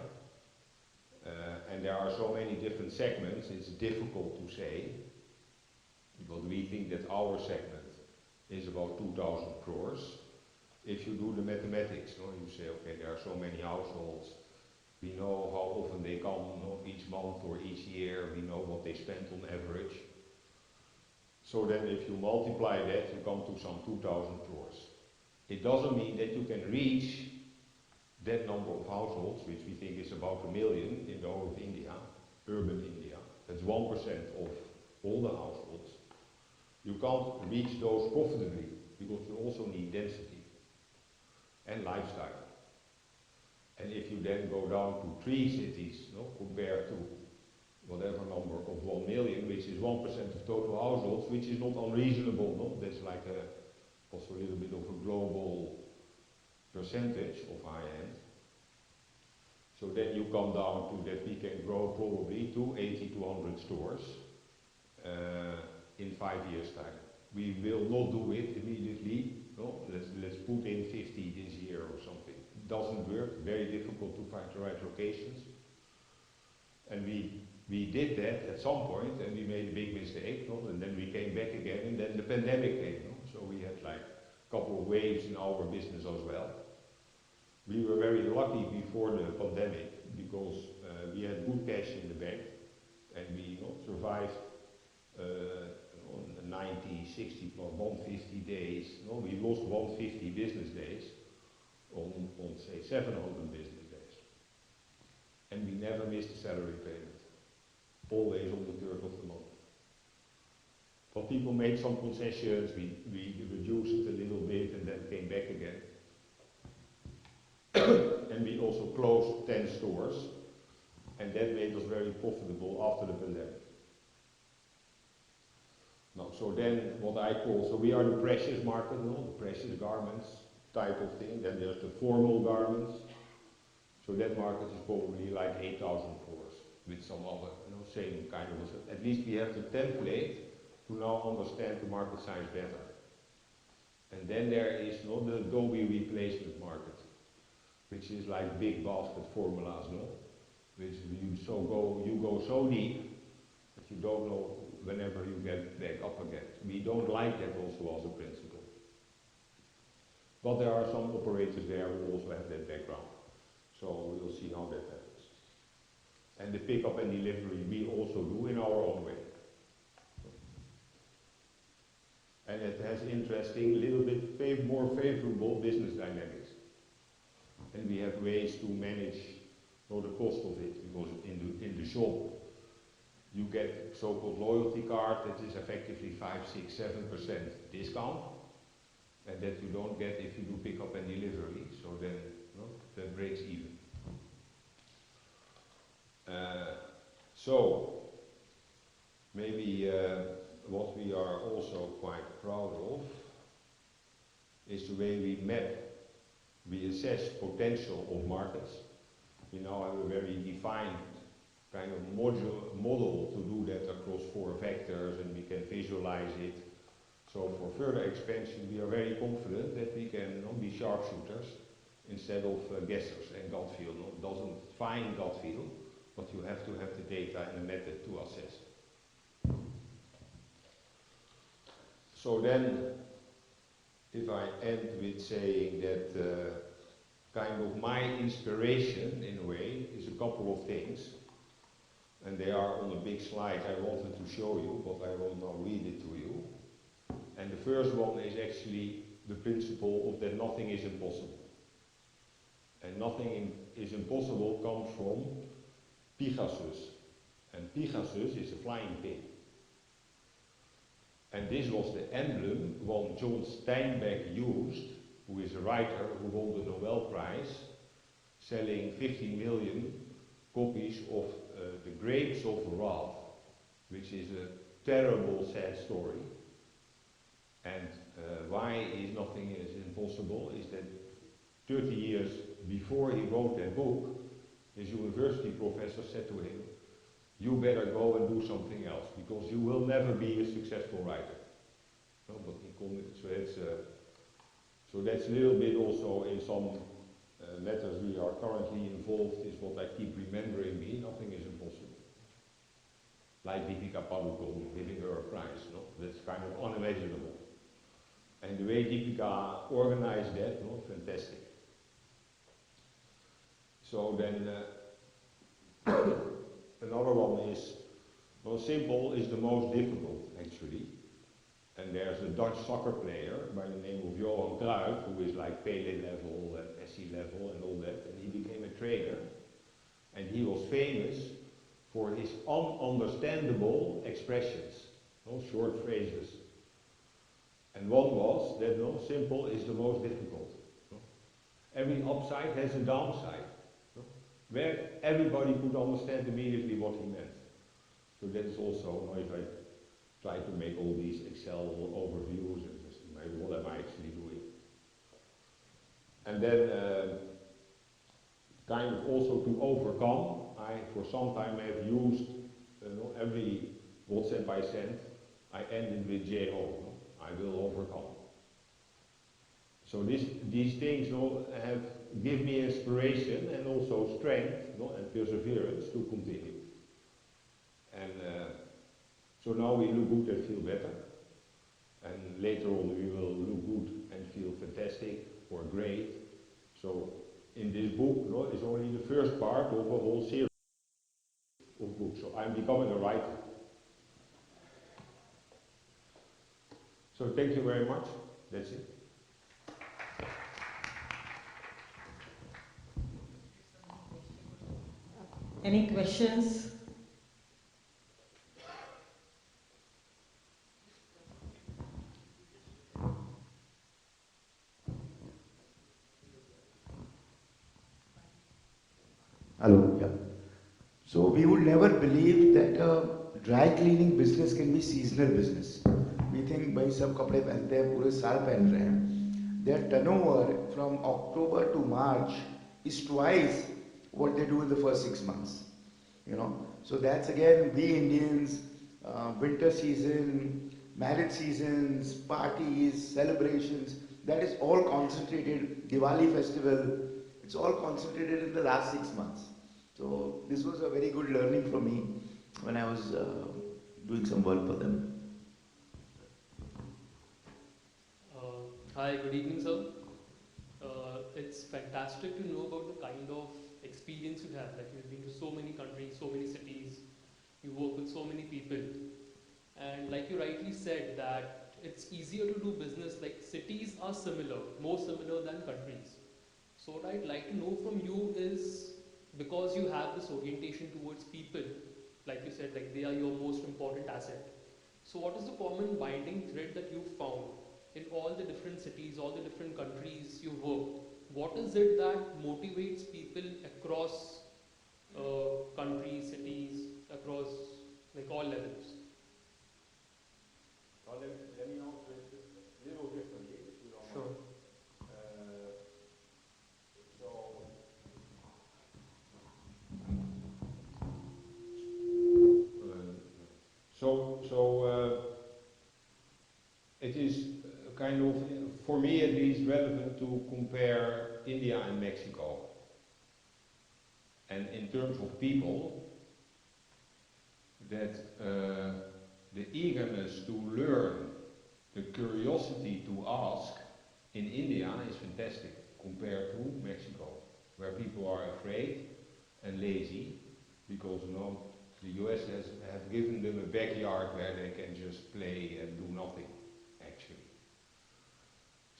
And there are so many different segments, it's difficult to say, but we think that our segment is about 2,000 crores. If you do the mathematics, you say, okay, there are so many households, we know how often they come each month or each year, we know what they spend on average. So then if you multiply that, you come to some 2,000 crores. It doesn't mean that you can reach that number of households, which we think is about 1 million in the whole of India, urban India. That's 1% of all the households. You can't reach those profitably because you also need density and lifestyle. And if you then go down to 3 cities, compared to whatever number of 1 million, which is 1% of total households, which is not unreasonable, that's like also a little bit of a global percentage of high end. So then you come down to that we can grow probably to 80 to 100 stores in 5 years' time. We will not do it immediately. Let's put in 50 this year or something. It doesn't work, very difficult to find the right locations. And we did that at some point and we made a big mistake, and then we came back again and then the pandemic came. So we had like a couple of waves in our business as well. We were very lucky before the pandemic because we had good cash in the bank and we survived 90, 60 plus 150 days. We lost 150 business days on say 700 business days. And we never missed a salary payment. Always on the 3rd of the month. But people made some concessions, we reduced it a little bit and then came back again. And we also closed 10 stores and that made us very profitable after the pandemic. Now, so then what I call, so we are the precious market, the precious garments type of thing, then there's the formal garments. So that market is probably like 8,000 crores with some other, same kind of, at least we have the template to now understand the market size better. And then there is the Adobe replacement market, which is like big basket formulas, which you go so deep that you don't know whenever you get back up again. We don't like that also as a principle. But there are some operators there who also have that background. So we'll see how that happens. And the pickup and delivery we also do in our own way. And it has interesting, little bit more favorable business dynamics. And we have ways to manage the cost of it, because in the shop you get so-called loyalty card that is effectively 5, 6, 7% discount, and that you don't get if you do pickup and delivery. So then that breaks even. So maybe what we are also quite proud of is the way we assess potential of markets. We now have a very defined kind of model to do that across 4 vectors, and we can visualize it. So for further expansion we are very confident that we can be sharpshooters instead of guessers and gut feel. It doesn't find gut feel, but you have to have the data and the method to assess. So then, if I end with saying that kind of my inspiration, in a way, is a couple of things. And they are on a big slide I wanted to show you, but I will now read it to you. And the first one is actually the principle of that nothing is impossible. And nothing is impossible comes from Pegasus. And Pegasus is a flying pig. And this was the emblem one John Steinbeck used, who is a writer who won the Nobel Prize, selling 50 million copies of The Grapes of Wrath, which is a terrible, sad story. And why is nothing is impossible is that 30 years before he wrote that book, his university professor said to him, you better go and do something else because you will never be a successful writer. No, but so that's a little bit also in some matters we are currently involved is what I keep remembering me, nothing is impossible. Like Deepika Padukone, giving her a prize, no? That's kind of unimaginable. And the way Deepika organized that, no? Fantastic. So then another one is, well, simple is the most difficult actually. And there's a Dutch soccer player by the name of Johan Cruijff, who is like Pele level and Messi level and all that, and he became a trainer. And he was famous for his ununderstandable expressions, no short phrases. And one was that no, simple is the most difficult. No? Every upside has a downside, no? Where everybody could understand immediately what he meant. So that is also, no, if I try to make all these Excel overviews and just maybe what am I actually doing. And then kind of also to overcome, I for some time have used every WhatsApp I sent, I ended with JO, I will overcome. So these things have give me inspiration and also strength and perseverance to continue. And so now we look good and feel better. And later on we will look good and feel fantastic or great. So in this book is only the first part of a whole series of books. So I'm becoming a writer. So thank you very much. That's it. Any questions? Hello, yeah. So we would never believe that a dry cleaning business can be seasonal business. We think भाई सब कपड़े पहनते हैं पूरे साल पहन रहे हैं. Their turnover from October to March is twice what they do in the first 6 months. You know, so that's again we Indians, winter season, marriage seasons, parties, celebrations. That is all concentrated. Diwali festival. It's all concentrated in the last 6 months. So this was a very good learning for me when I was doing some work for them. Hi, good evening, sir. It's fantastic to know about the kind of experience you have. Like you've been to so many countries, so many cities, you work with so many people. And like you rightly said that it's easier to do business, like cities are similar, more similar than countries. So what I'd like to know from you is, because you have this orientation towards people, like you said, like they are your most important asset. So what is the common binding thread that you've found in all the different cities, all the different countries you've worked? What is it that motivates people across countries, cities, across like all levels? Well, let me answer it a little differently, if you don't Sure. mind. It is kind of, for me at least, relevant to compare India and Mexico. And in terms of people, that the eagerness to learn, the curiosity to ask in India is fantastic compared to Mexico, where people are afraid and lazy because the US have given them a backyard where they can just play and do nothing, actually.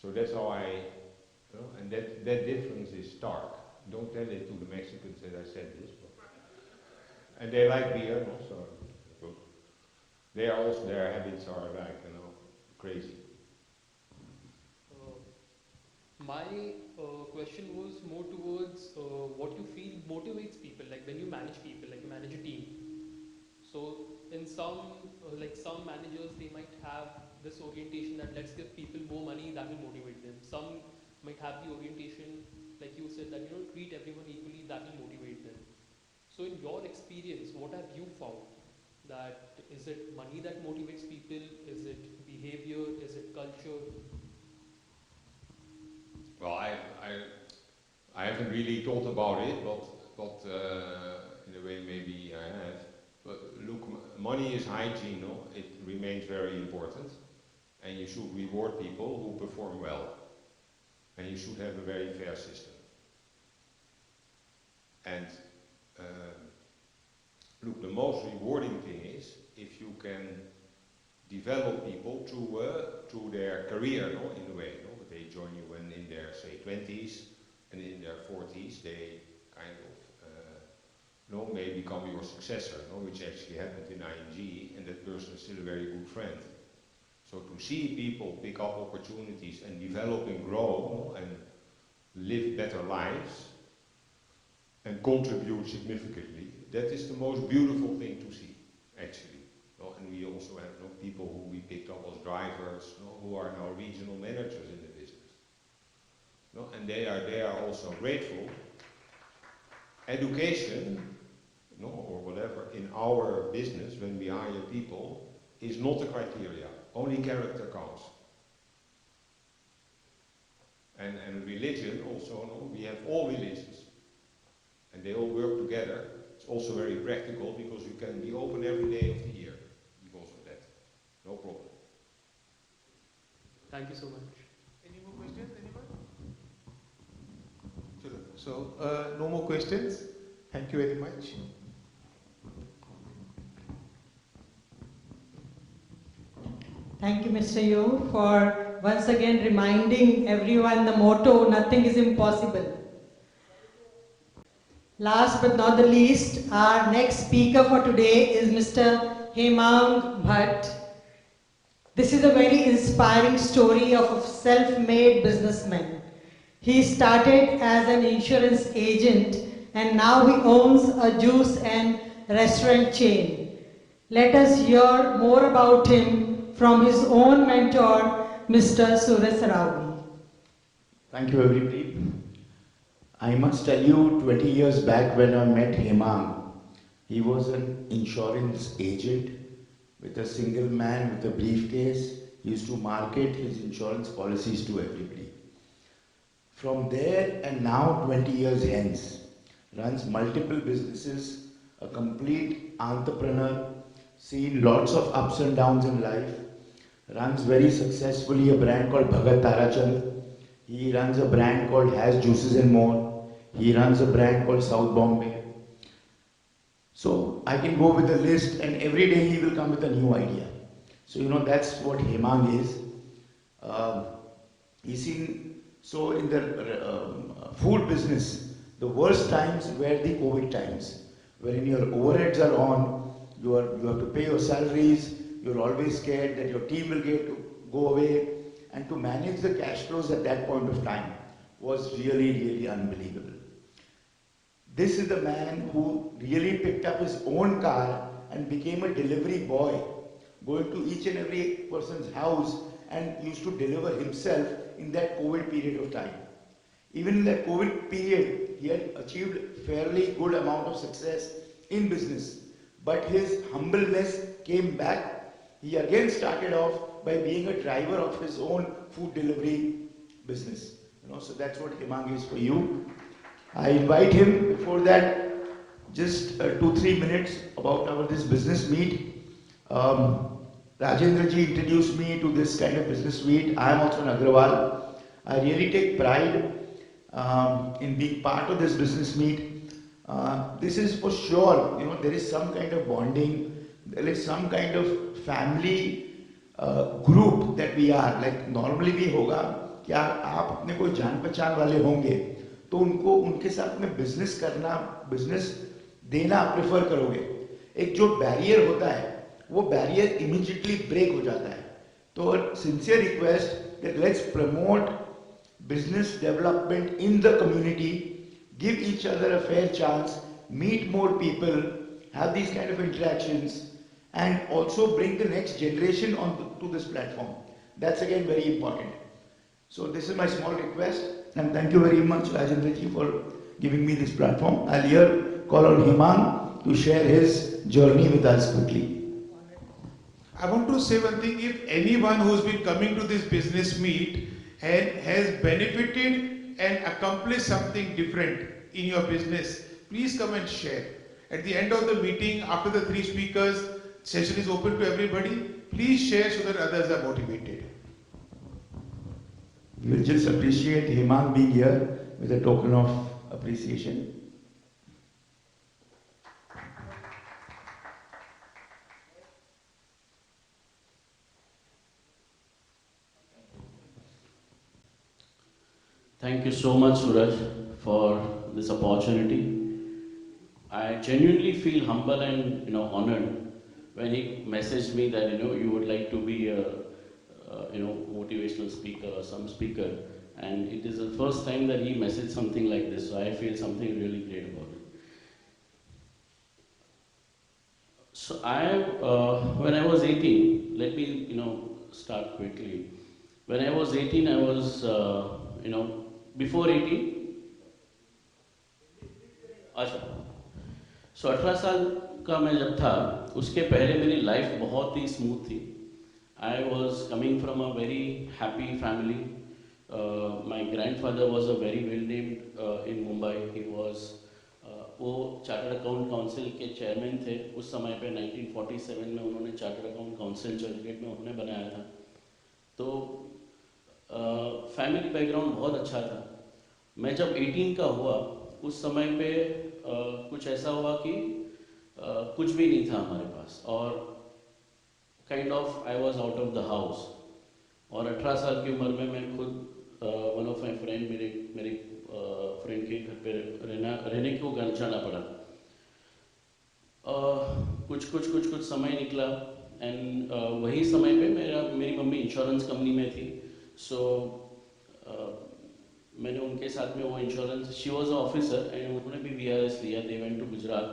So that's how and that difference is stark. Don't tell it to the Mexicans that I said this, and they like beer also. They are also, their habits are like, crazy. My question was more towards what you feel motivates people, like when you manage people, like you manage a team. So in some, like some managers, they might have this orientation that let's give people more money, that will motivate them. Some might have the orientation, like you said, that treat everyone equally, that will motivate them. So in your experience, what have you found? That is it money that motivates people? Is it behavior? Is it culture? Well, I haven't really thought about it, but in a way maybe I have. But look, money is hygiene, no? It remains very important, and you should reward people who perform well, and you should have a very fair system. And look, the most rewarding thing is if you can develop people to their career, no, in a way. No? They join you when in their, say, 20s, and in their 40s they kind of no, may become your successor, no? Which actually happened in ING, and that person is still a very good friend. So to see people pick up opportunities and develop and grow, no? And live better lives and contribute significantly, that is the most beautiful thing to see, actually. No? And we also have people who we picked up as drivers, no? Who are now regional managers in the business. No? And they are also grateful. Education, no, or whatever, in our business, when we hire people, is not the criteria. Only character counts. And religion also, no, we have all religions. And they all work together. It's also very practical because you can be open every day of the year because of that. No problem. Thank you so much. Any more questions, anyone? So, no more questions. Thank you very much. Thank you, Mr. Yu, for once again reminding everyone the motto, nothing is impossible. Last but not the least, our next speaker for today is Mr. Hemang Bhatt. This is a very inspiring story of a self-made businessman. He started as an insurance agent and now he owns a juice and restaurant chain. Let us hear more about him from his own mentor, Mr. Suresh Ravi. Thank you, everybody. I must tell you, 20 years back when I met Hemang, he was an insurance agent with a single man with a briefcase. He used to market his insurance policies to everybody. From there and now 20 years hence, runs multiple businesses, a complete entrepreneur, seen lots of ups and downs in life, runs very successfully a brand called Bhagat Tarachand. He runs a brand called Has Juices and More. He runs a brand called South Bombay. So I can go with a list and every day he will come with a new idea. So that's what Hemang is. He's seen, so in the food business, the worst times were the COVID times, wherein your overheads are on, you have to pay your salaries, you're always scared that your team will go away, and to manage the cash flows at that point of time was really, really unbelievable. This is the man who really picked up his own car and became a delivery boy, going to each and every person's house and used to deliver himself in that COVID period of time. Even in that COVID period, he had achieved fairly good amount of success in business. But his humbleness came back. He again started off by being a driver of his own food delivery business. So that's what Hemang is for you. I invite him. Before that, just 2-3 minutes about this business meet. Rajendra ji introduced me to this kind of business meet. I am also an Agrawal. I really take pride in being part of this business meet. This is for sure, there is some kind of bonding, there is some kind of family group that we are. Like normally भी होगा कि आप अपने कोई जान पहचान वाले होंगे तो उनके साथ में बिजनेस करना, बिजनेस देना प्रेफर करोगे. एक जो बैरियर होता है वो बैरियर इमीडिएटली ब्रेक हो जाता है. तो sincere request that let's promote business development in the community, give each other a fair chance, meet more people, have these kind of interactions, and also bring the next generation to this platform. That's again very important. So this is my small request, and thank you very much, Rajendra ji, for giving me this platform. I'll here call on Hemang to share his journey with us quickly. I want to say one thing. If anyone who's been coming to this business meet has benefited and accomplished something different in your business, please come and share. At the end of the meeting, after the 3 speakers, session is open to everybody. Please share so that others are motivated. We will just appreciate Hemang being here with a token of appreciation. Thank you so much, Suraj, for this opportunity. I genuinely feel humble and honored when he messaged me that you would like to be a motivational speaker or some speaker, and it is the first time that he messaged something like this. So I feel something really great about it. So when I was 18, let me start quickly. When I was 18, I was before 18, अच्छा, so 18 साल का मैं जब था, उसके पहले मेरी life बहुत ही स्मूथ थी. I was coming from a very happy family. My grandfather was a very well named in Mumbai. He was वो चार्टर्ड अकाउंट काउंसिल के चेयरमैन थे. उस समय पे 1947 में उन्होंने चार्टर्ड अकाउंट काउंसिल चर्चगेट में उन्होंने बनाया था. तो फैमिली बैकग्राउंड बहुत अच्छा था. मैं जब 18 का हुआ, उस समय पे कुछ ऐसा हुआ कि कुछ भी नहीं था हमारे पास, और kind of I was out of the house. और 18 साल की उम्र में मैं खुद वन ऑफ माई फ्रेंड मेरे फ्रेंड के घर पे रहने को घर जाना पड़ा. कुछ समय निकला, एंड वही समय पे मेरी मम्मी इंश्योरेंस कंपनी में थी. सो मैंने उनके साथ में वो insurance, she was a officer and उन्होंने भी VRS लिया. दे वेंट टू गुजरात,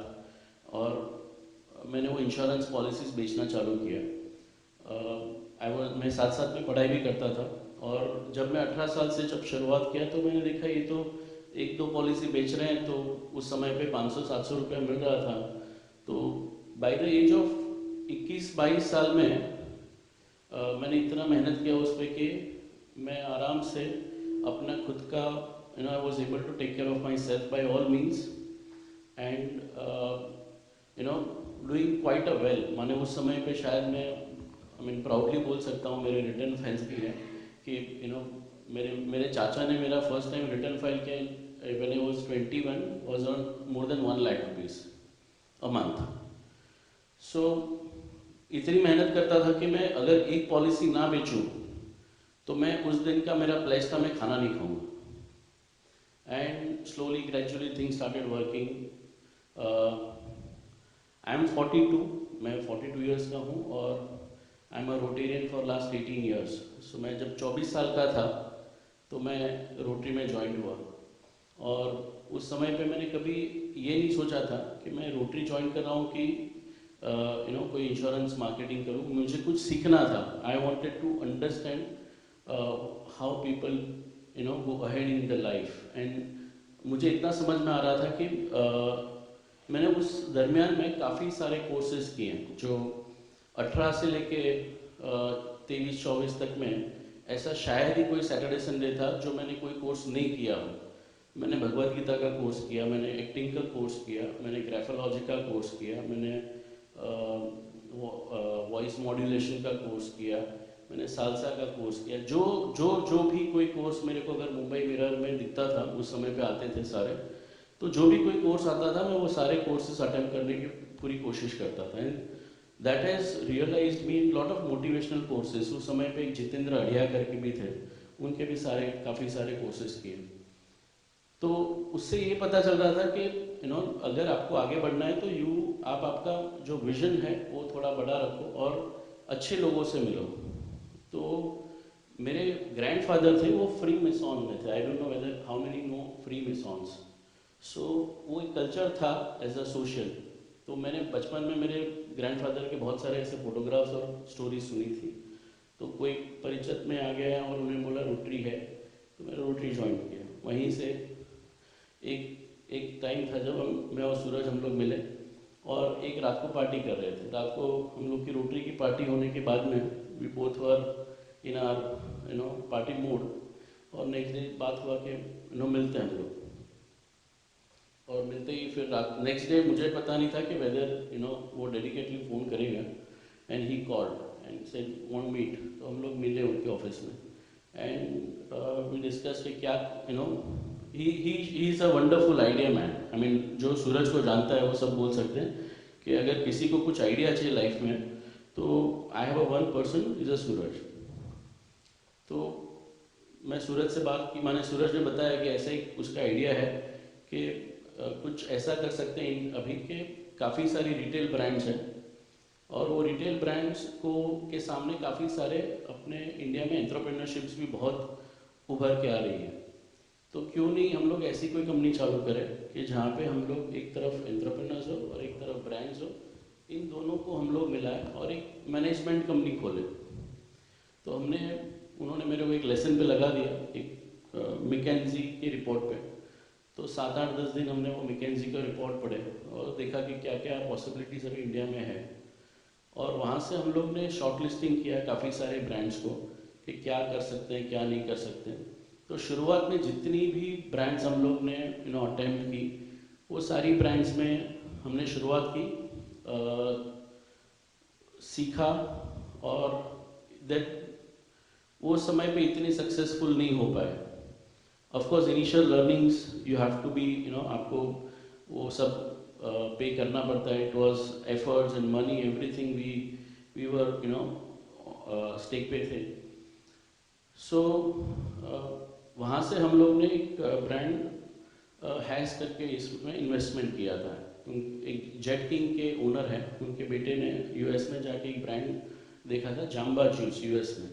और मैंने वो इंश्योरेंस पॉलिसीज बेचना चालू किया. मैं साथ में पढ़ाई भी करता था. और जब मैं 18 साल से जब शुरुआत किया, तो मैंने देखा ये तो 1-2 पॉलिसी बेच रहे हैं. तो उस समय पे 500-700 रुपया मिल रहा था. तो बाय द एज ऑफ 21-22 साल में मैंने इतना मेहनत किया उस पर कि मैं आराम से अपना खुद का I was able to take care of myself by all means, and doing quite a well. माने उस समय पे शायद मैं प्राउडली बोल सकता हूँ, मेरे रिटर्न फाइल्स भी हैं कि मेरे चाचा ने मेरा फर्स्ट टाइम रिटर्न फाइल किया when I was 21 was on more than 1 lakh rupees a month. So इतनी मेहनत करता था कि मैं अगर एक पॉलिसी ना बेचूं तो मैं उस दिन का मेरा प्लेस था मैं खाना नहीं खाऊंगा. And slowly gradually things started working. I am 42, मैं 42 ईयर्स का हूँ, और I am a Rotarian for last 18 years. So मैं जब 24 साल का था तो मैं रोटरी में ज्वाइन हुआ. और उस समय पे मैंने कभी ये नहीं सोचा था कि मैं रोटरी ज्वाइन कर रहा हूँ कि कोई इंश्योरेंस मार्केटिंग करूँ. मुझे कुछ सीखना था. I wanted to understand how people go ahead in the life. And मुझे इतना समझ में आ रहा था कि मैंने उस दरमियान में काफ़ी सारे कोर्सेज किए हैं. जो 18 से लेके 23-24 तक में ऐसा शायद ही कोई सैटरडे संडे था जो मैंने कोई कोर्स नहीं किया हो. मैंने भगवद गीता का कोर्स किया, मैंने एक्टिंग का कोर्स किया, मैंने ग्राफोलॉजी का कोर्स किया, मैंने वॉइस मॉड्यूलेशन का कोर्स किया, मैंने सालसा का कोर्स किया. जो भी कोई कोर्स मेरे को अगर मुंबई मिरर में दिखता था, उस समय पे आते थे सारे, तो जो भी कोई कोर्स आता था मैं वो सारे कोर्सेज अटेम्प्ट करने की पूरी कोशिश करता था. And that has realised me lot of motivational courses. उस समय पे एक जितेंद्र अढ़िया करके भी थे, उनके भी काफ़ी सारे कोर्सेज किए. तो उससे ये पता चल रहा था कि अगर आपको आगे बढ़ना है तो आप आपका जो विजन है वो थोड़ा बड़ा रखो और अच्छे लोगों से मिलो. तो मेरे ग्रैंडफादर थे, वो फ्री मेसॉन में थे. I don't know whether how many no freemasons. So वो एक कल्चर था एज अ सोशल. तो मैंने बचपन में मेरे ग्रैंडफादर के बहुत सारे ऐसे फोटोग्राफ्स और स्टोरी सुनी थी. तो कोई परिचित में आ गया और उन्हें बोला रोटरी है, तो मैंने रोटरी ज्वाइन किया. वहीं से एक टाइम था जब मैं और सूरज हम लोग मिले और एक रात को पार्टी कर रहे थे। रात को हम लोग की रोटरी की पार्टी होने के बाद में we both were in our party mood, और नेक्स्ट डे बात हुआ कि मिलते हैं हम लोग। और मिलते ही फिर रात नेक्स्ट डे मुझे पता नहीं था कि वेदर वो डेडिकेटली फ़ोन करेगा, and he called and said want meet. तो हम लोग मिले उनके ऑफिस में एंड वी डिस्कस कि क्या he is a wonderful idea man. I mean जो सूरज को जानता है वो सब बोल सकते हैं कि अगर किसी को कुछ आइडिया चाहिए लाइफ में तो I have a one person is a Suraj. तो मैं सूरज से बात की, मैंने सूरज ने बताया कि ऐसा ही उसका आइडिया है कि कुछ ऐसा कर सकते हैं अभी के काफ़ी सारी रिटेल ब्रांड्स हैं और वो रिटेल ब्रांड्स को के सामने काफ़ी सारे अपने इंडिया में एंटरप्रेन्योरशिप्स भी बहुत उभर के आ रही है। तो क्यों नहीं हम लोग ऐसी कोई कंपनी चालू करें कि जहाँ पे हम लोग एक तरफ एंटरप्रेन्योर्स हो और एक तरफ ब्रांड्स हो, इन दोनों को हम लोग मिलाएं और एक मैनेजमेंट कंपनी खोलें। तो उन्होंने मेरे को एक लेसन पे लगा दिया, एक मैकेंजी की रिपोर्ट पे। तो 7-8-10 दिन हमने वो मैकेंजी का रिपोर्ट पढ़े और देखा कि क्या क्या पॉसिबिलिटीज़ अभी इंडिया में है, और वहाँ से हम लोग ने शॉर्ट लिस्टिंग किया काफ़ी सारे ब्रांड्स को कि क्या कर सकते हैं क्या नहीं कर सकते हैं। तो शुरुआत में जितनी भी ब्रांड्स हम लोग ने अटेम्प्ट की, वो सारी ब्रांड्स में हमने शुरुआत की, सीखा, और दैट वो समय पे इतनी सक्सेसफुल नहीं हो पाए। Of course initial learnings you have to be आपको वो सब पे करना पड़ता है। It was efforts and money, everything we were stake पे थे। सो वहाँ से हम लोग ने एक ब्रांड हैश करके इसमें इन्वेस्टमेंट किया था। एक जेट किंग के ओनर हैं, उनके बेटे ने यूएस में जाके एक ब्रांड देखा था, जाम्बा जूस यूएस में,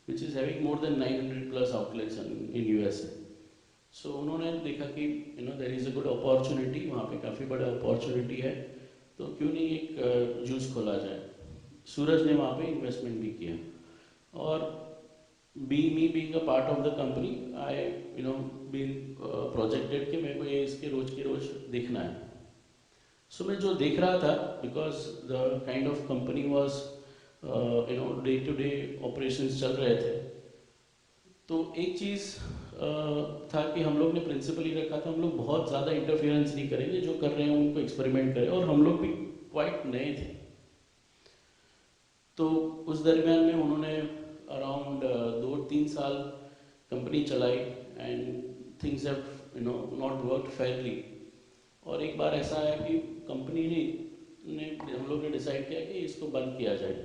which is having more than 900+ outlets in USA. So उन्होंने देखा कि there is a good opportunity, वहाँ पे काफ़ी बड़ा opportunity है, तो क्यों नहीं एक जूस खोला जाए। सूरज ने वहाँ पे इन्वेस्टमेंट भी किया, और me being a part of the company, I been projected कि मेरे को ये इसके रोज के रोज देखना है। So मैं जो देख रहा था, because the kind of company was day to day operations चल रहे थे, तो एक चीज़ था कि हम लोग ने प्रिंसिपल ही रखा था, हम लोग बहुत ज़्यादा इंटरफेरेंस नहीं करेंगे, जो कर रहे हैं उनको एक्सपेरिमेंट करें, और हम लोग भी क्वाइट नए थे। तो उस दरमियान में उन्होंने अराउंड 2-3 साल कंपनी चलाई and things have not worked Fairlie. और एक बार ऐसा है कि कंपनी ने हम लोग ने डिसाइड किया कि इसको बंद किया जाए।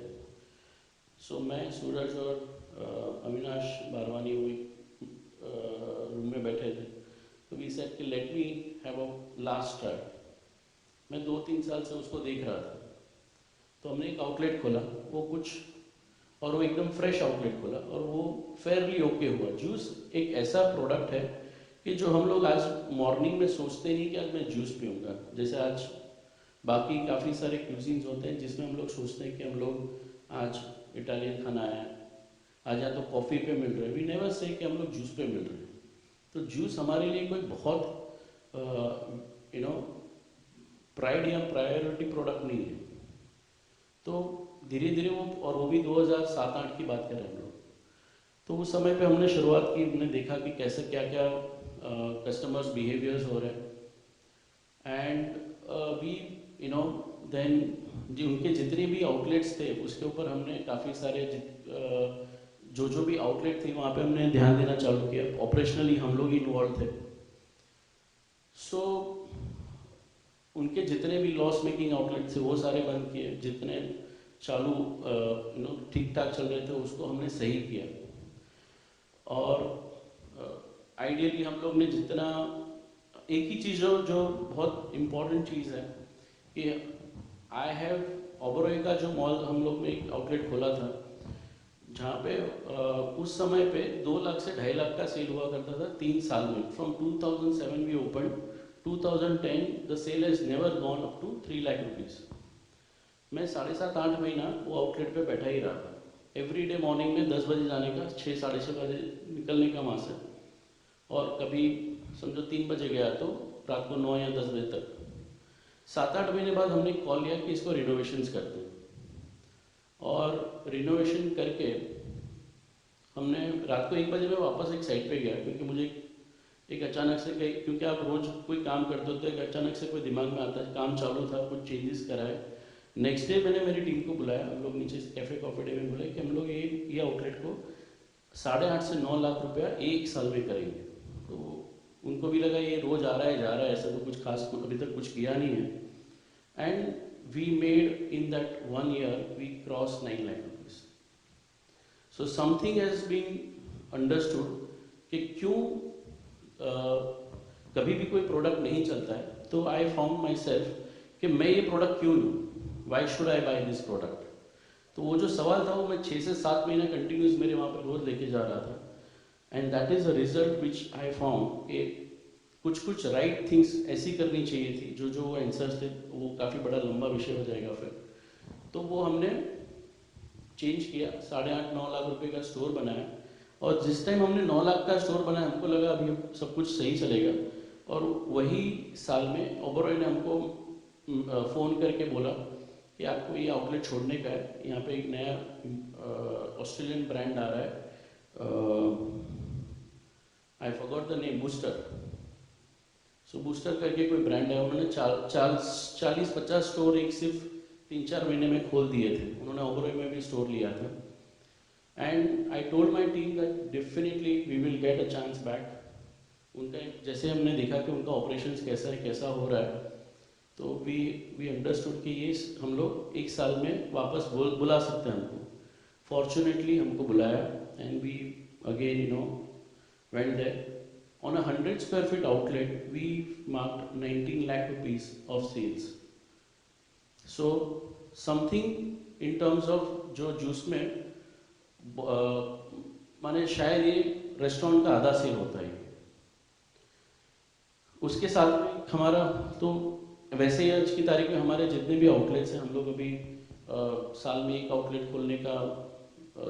सो मैं, सूरज और अविनाश बारवानी वो रूम में बैठे थे, तो वी सेड कि let me have a last try. मैं 2-3 साल से उसको देख रहा था, तो हमने एक आउटलेट खोला, और वो एकदम फ्रेश आउटलेट खोला, और वो फेयरली ओके हुआ। जूस एक ऐसा प्रोडक्ट है कि जो हम लोग आज मॉर्निंग में सोचते नहीं कि आज मैं जूस पीऊँगा। जैसे आज बाकी काफ़ी सारे क्यूजीन्स होते हैं जिसमें हम लोग सोचते हैं कि हम लोग आज इटालियन खाना है, आज या तो कॉफ़ी पे मिल रहा है, वी नेवर से कि हम लोग जूस पे मिल रहे हैं। तो जूस हमारे लिए कोई बहुत प्राइड या प्रायोरिटी प्रोडक्ट नहीं है। तो धीरे धीरे वो भी 2007-8 की बात कर रहे हैं हम लोग। तो उस समय पे हमने शुरुआत की, हमने देखा कि कैसे क्या क्या कस्टमर्स बिहेवियर्स हो रहे हैं, एंड वी देन जो उनके जितने भी आउटलेट्स थे उसके ऊपर हमने काफ़ी सारे जो भी आउटलेट थे वहाँ पे हमने ध्यान देना चालू किया। ऑपरेशनली हम लोग इन्वॉल्व थे। सो उनके जितने भी लॉस मेकिंग आउटलेट थे वो सारे बंद किए, जितने चालू ठीक ठाक चल रहे थे उसको हमने सही किया। और आइडियली हम लोग ने जितना, एक ही चीज़ जो बहुत इम्पोर्टेंट चीज़ है कि आई हैव ओबरॉय का जो मॉल हम लोग ने एक आउटलेट खोला था, जहाँ पे उस समय पे 2 लाख से 2.5 लाख का सेल हुआ करता था 3 साल में। From 2007 we open, 2010 the sale has never gone up to 3 lakh rupees. मैं 7.5-8 महीना वो आउटलेट पे बैठा ही रहा था। एवरी डे मॉर्निंग में 10 बजे जाने का, 6-6:30 बजे निकलने का वहाँ से, और कभी समझो 3 बजे गया तो रात को 9 या 10 बजे तक। 7-8 महीने बाद हमने कॉल लिया कि इसको रिनोवेशंस करते हैं, और रिनोवेशन करके हमने रात को 1 बजे में वापस एक साइट पे गया, क्योंकि मुझे एक अचानक से क्योंकि आप रोज कोई काम करते हो तो एक अचानक से कोई दिमाग में आता है, काम चालू था, कुछ चेंजेस कराए। नेक्स्ट डे मैंने मेरी टीम को बुलाया, हम लोग नीचे कैफे कॉफी डे में बोले कि हम लोग ये आउटलेट को 8.5 से 9 लाख रुपया 1 साल में करेंगे। तो उनको भी लगा ये रोज आ रहा है जा रहा है, ऐसा तो कुछ खास अभी तक कुछ किया नहीं है। And we made in that 1 year we cross 9 lakh rupees. So something has been understood कि क्यों कभी भी कोई प्रोडक्ट नहीं चलता है, तो आई फाउंड माई सेल्फ कि मैं ये प्रोडक्ट क्यों लूँ, why should I by this product. तो वो जो सवाल था वो मैं 6 से 7 महीने कंटिन्यूस मेरे वहाँ पर रोज लेके जा रहा था, and that is a result which I found कि कुछ राइट थिंग्स ऐसी करनी चाहिए थी। जो आंसर्स थे वो काफ़ी बड़ा लंबा विषय हो जाएगा फिर, तो वो हमने चेंज किया, 8.5-9 लाख रुपए का स्टोर बनाया। और जिस टाइम हमने 9 लाख का स्टोर बनाया हमको लगा अभी सब कुछ सही चलेगा, और वही साल में ओबरॉय ने हमको फ़ोन करके बोला कि आपको ये आउटलेट छोड़ने का है, यहाँ पे एक नया ऑस्ट्रेलियन ब्रांड आ रहा है, I forgot the name, booster. So booster करके कोई ब्रांड है, उन्होंने 40-50 स्टोर एक सिर्फ 3-4 महीने में खोल दिए थे। उन्होंने ओबरॉय में भी स्टोर लिया था, and I told my team that definitely we will get a chance back. उनका जैसे हमने देखा कि उनका ऑपरेशंस कैसा है, कैसा हो रहा है, तो वी अंडरस्टूड कि ये हम लोग 1 साल में वापस बुला सकते हैं हमको। फॉर्चुनेटली हमको बुलाया, and we again went there. On a 100 square feet outlet, we marked 19 lakh rupees of sales. So something in terms of जो जूस में माने शायद ये रेस्टोरेंट का आधा सेल होता है। उसके साथ में हमारा तो वैसे ही आज की तारीख में हमारे जितने भी आउटलेट्स हैं, हम लोग अभी साल में एक आउटलेट खोलने का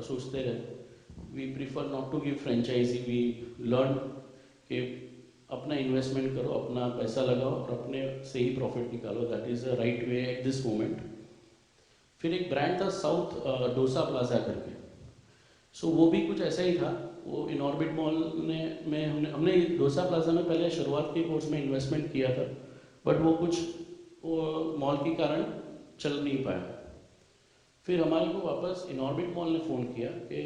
सोचते रहे। We prefer not to give franchisee, we learn कि अपना इन्वेस्टमेंट करो, अपना पैसा लगाओ और अपने से ही प्रॉफिट निकालो। That is the right way at this moment. फिर एक ब्रांड था साउथ डोसा प्लाजा करके, सो वो भी कुछ ऐसा ही था। वो इन ऑर्बिट मॉल में हमने डोसा प्लाजा में पहले शुरुआत के कोर्स में इन्वेस्टमेंट किया था, बट वो कुछ मॉल के कारण चल नहीं पाया। फिर हमारे को वापस इन ऑर्बिट मॉल ने फ़ोन किया कि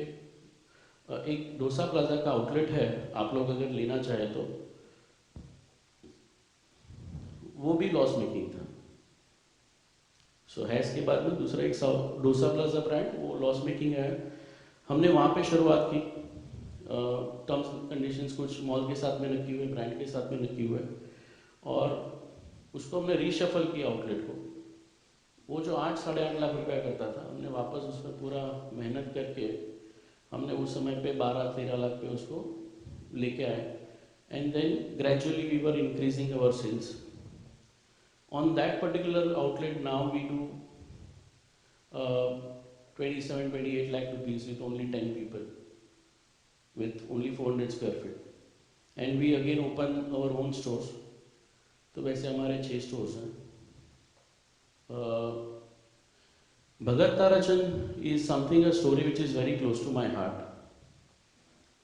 एक डोसा प्लाजा का आउटलेट है, आप लोग अगर लेना चाहे तो। वो भी लॉस मेकिंग था। सो हैज़ के बाद में दूसरा एक डोसा प्लाजा ब्रांड, वो लॉस मेकिंग है। हमने वहाँ पे शुरुआत की, टर्म्स कंडीशंस कुछ मॉल के साथ में रखी हुए, ब्रांड के साथ में रखी हुए, और उसको हमने रीशफल किया आउटलेट को। वो जो 8-8.5 लाख रुपया करता था, हमने वापस उसमें पूरा मेहनत करके हमने उस समय पे 12-13 लाख पे उसको लेके आए, and then gradually we were increasing our sales on that particular outlet. Now we do 27-28 lakh rupees with only 10 people, with only 400 square feet, and we again open our own stores. तो वैसे हमारे 6 stores हैं। Bhagat Tarachand is something a story which is very close to my heart.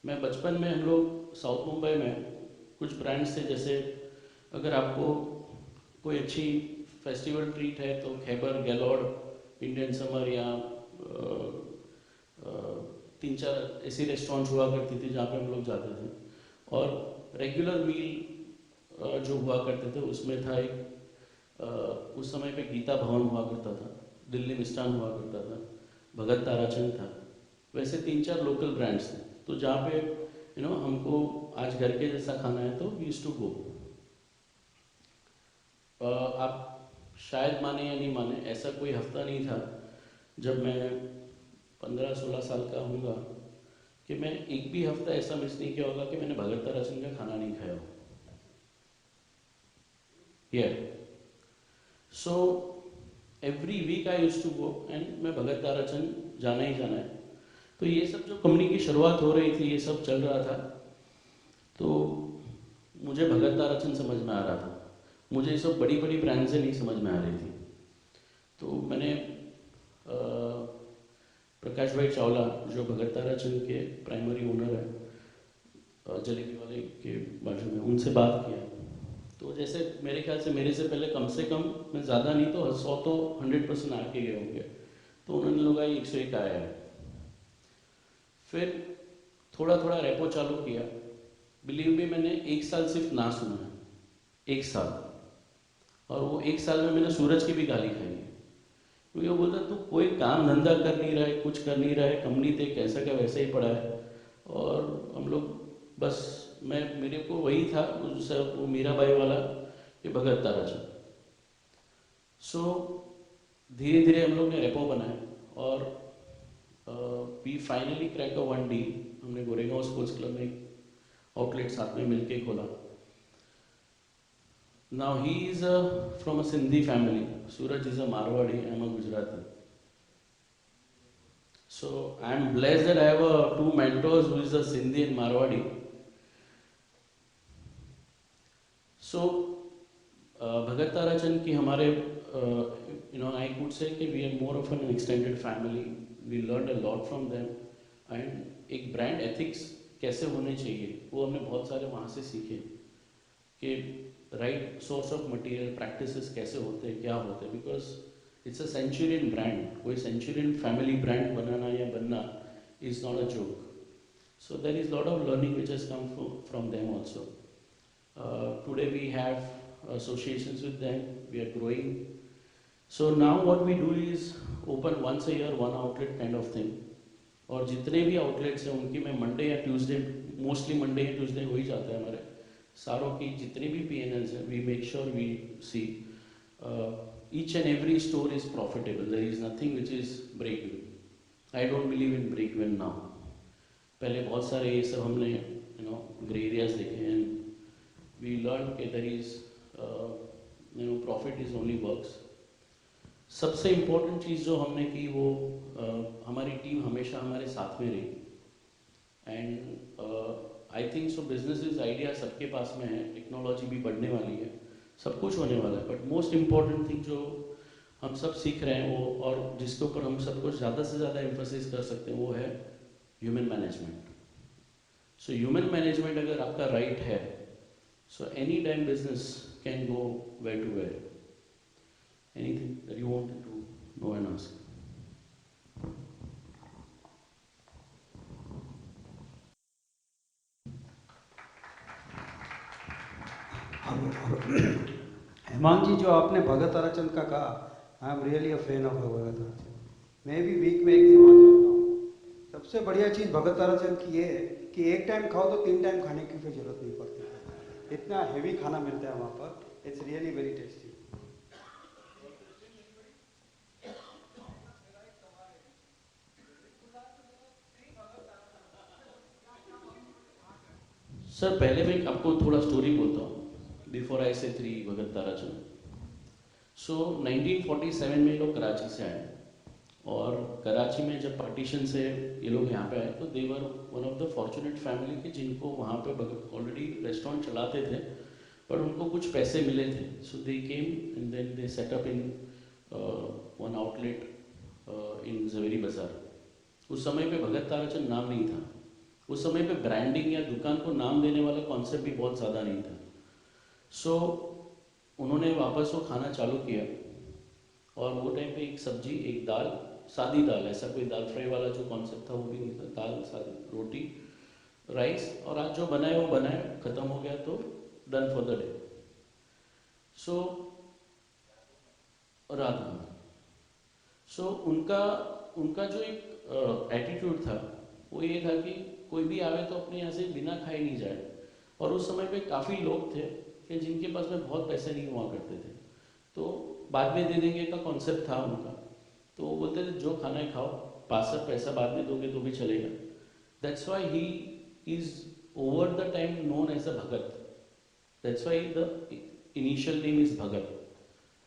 मैं बचपन में हम लोग south Mumbai में कुछ ब्रांड्स थे, जैसे अगर आपको कोई अच्छी फेस्टिवल ट्रीट है तो खैबर, गैलॉर्ड, इंडियन समर, या 3-4 ऐसी रेस्टोरेंट्स हुआ करती थी जहाँ पे हम लोग जाते थे। और रेगुलर मील जो हुआ करते थे उसमें था एक उस समय पे गीता भवन हुआ करता था, दिल्ली मिष्ठान हुआ करता था, भगत ताराचंद था। वैसे 3-4 लोकल ब्रांड्स थे, तो जहाँ पे हमको आज घर के जैसा खाना है तो वी यूज्ड टू गो। आप शायद माने या नहीं माने, ऐसा कोई हफ्ता नहीं था जब मैं 15-16 साल का हूँगा कि मैं एक भी हफ्ता ऐसा मिस नहीं किया होगा कि मैंने भगत ताराचंद का खाना नहीं खाया हो। So every week I used to go, and मैं भगत ताराचंद जाना ही जाना है। तो ये सब जो कंपनी की शुरुआत हो रही थी, ये सब चल रहा था, तो मुझे भगत ताराचंद समझ में आ रहा था। मुझे ये सब बड़ी बड़ी ब्रांड से नहीं समझ में आ रही थी। तो मैंने प्रकाश भाई चावला जो भगत ताराचंद के प्राइमरी ओनर है जलेबी वाले के बाजू में, उनसे बात किया। तो जैसे मेरे ख्याल से मेरे से पहले कम से कम मैं ज़्यादा नहीं तो 100 तो 100% आके गए होंगे। तो उन्होंने लोग 101 आया है। फिर थोड़ा थोड़ा रेपो चालू किया। बिलीव मी, मैंने 1 साल सिर्फ ना सुना है, 1 साल। और वो 1 साल में मैंने सूरज की भी गाली खाई है, क्योंकि वो बोलता तू कोई काम धंधा कर नहीं रहा है, कुछ कर नहीं रहा है, कंपनी देख कैसा का वैसा ही पड़ा है। और हम लोग बस मेरे को वही था वो मीराबाई वाला कि भगत ताराचंद। सो धीरे धीरे हम लोग ने रेपो बनाया और we finally crack a 1 deal. हमने गोरेगांव स्पोर्ट्स क्लब में एक आउटलेट साथ में मिलके खोला। Now he is from a Sindhi family, Suraj is a Marwari, I am a Gujarati. So I am blessed that I have 2 mentors who is a Sindhi and Marwadi. So Bhagat Tarachand की हमारे I could say कि we are more of an extended family. We learned a lot from them and एक brand ethics कैसे होने चाहिए वो हमने बहुत सारे वहाँ से सीखे कि right source of material practices कैसे होते हैं, क्या होते हैं, because it's a centurion brand. कोई centurion family brand बनाना या बनना is not a joke. So there is a lot of learning which has come from them also. Today we have associations with them, we are growing. So now what we do is open once a year 1 outlet kind of thing. और जितने भी outlets हैं उनकी मैं Monday या Tuesday, mostly Monday या Tuesday हो ही जाता है हमारे सारों की जितने भी P&Ls हैं, we make sure we see each and every store is profitable. There is nothing which is break-even. I don't believe in break-even now. पहले बहुत सारे ये सब हमने gray areas देखे and we learned that there is profit is only works. सबसे important चीज़ जो हमने की वो हमारी टीम हमेशा हमारे साथ में रही and I think so business idea सबके पास में है, टेक्नोलॉजी भी बढ़ने वाली है, सब कुछ होने वाला है, बट मोस्ट इम्पॉर्टेंट थिंग जो हम सब सीख रहे हैं वो और जिसके ऊपर हम सब कुछ ज़्यादा से ज़्यादा एम्फोसिस कर सकते हैं वो है human management. So human management अगर आपका राइट है so any time business can go where to where. Anything that you wanted to know and ask? Hemang ji, जो आपने भगत ताराचंद का कहा, I am really a fan of Bhagat Tarachand. मैं भी वीक में 1 दिन वहाँ जाता हूँ। सबसे बढ़िया चीज़ भगत ताराचंद की ये है कि 1 टाइम खाओ तो 3 टाइम खाने की फिर जरूरत नहीं पड़ती। इतना हेवी खाना मिलता है वहाँ पर, it's really very tasty. Sir पहले मैं आपको थोड़ा स्टोरी बोलता हूँ बिफोर आई से 3 भगत ताराचंद। सो 1947 में लोग कराची से आए और कराची में जब पार्टीशन से ये लोग यहाँ पे आए तो they were one of the fortunate family के जिनको वहाँ पे ऑलरेडी रेस्टोरेंट चलाते थे पर उनको कुछ पैसे मिले थे। So they came and then they set up in 1 outlet in Zaveri Bazaar. उस समय पे भगत ताराचंद नाम नहीं था, उस समय पे ब्रांडिंग या दुकान को नाम देने वाला कॉन्सेप्ट भी बहुत ज़्यादा नहीं था। सो उन्होंने वापस वो खाना चालू किया और वो टाइम पे एक सब्जी, एक दाल, सादी दाल, ऐसा कोई दाल फ्राई वाला जो कॉन्सेप्ट था वो भी नहीं था, दाल, सादी रोटी, राइस, और आज जो बनाए वो बनाए, ख़त्म हो गया तो डन फॉर द डे। सो रात में सो उनका जो एक एटीट्यूड था वो ये था कि कोई भी आवे तो अपने यहाँ से बिना खाए नहीं जाए। और उस समय पे काफ़ी लोग थे कि जिनके पास में बहुत पैसे नहीं हुआ करते थे, तो बाद में दे देंगे का कॉन्सेप्ट था उनका। तो वो बोलते थे जो खाना है खाओ, पैसा बाद में दोगे तो भी चलेगा। That's why he is over the time known as a Bhagat. That's why the initial name is Bhagat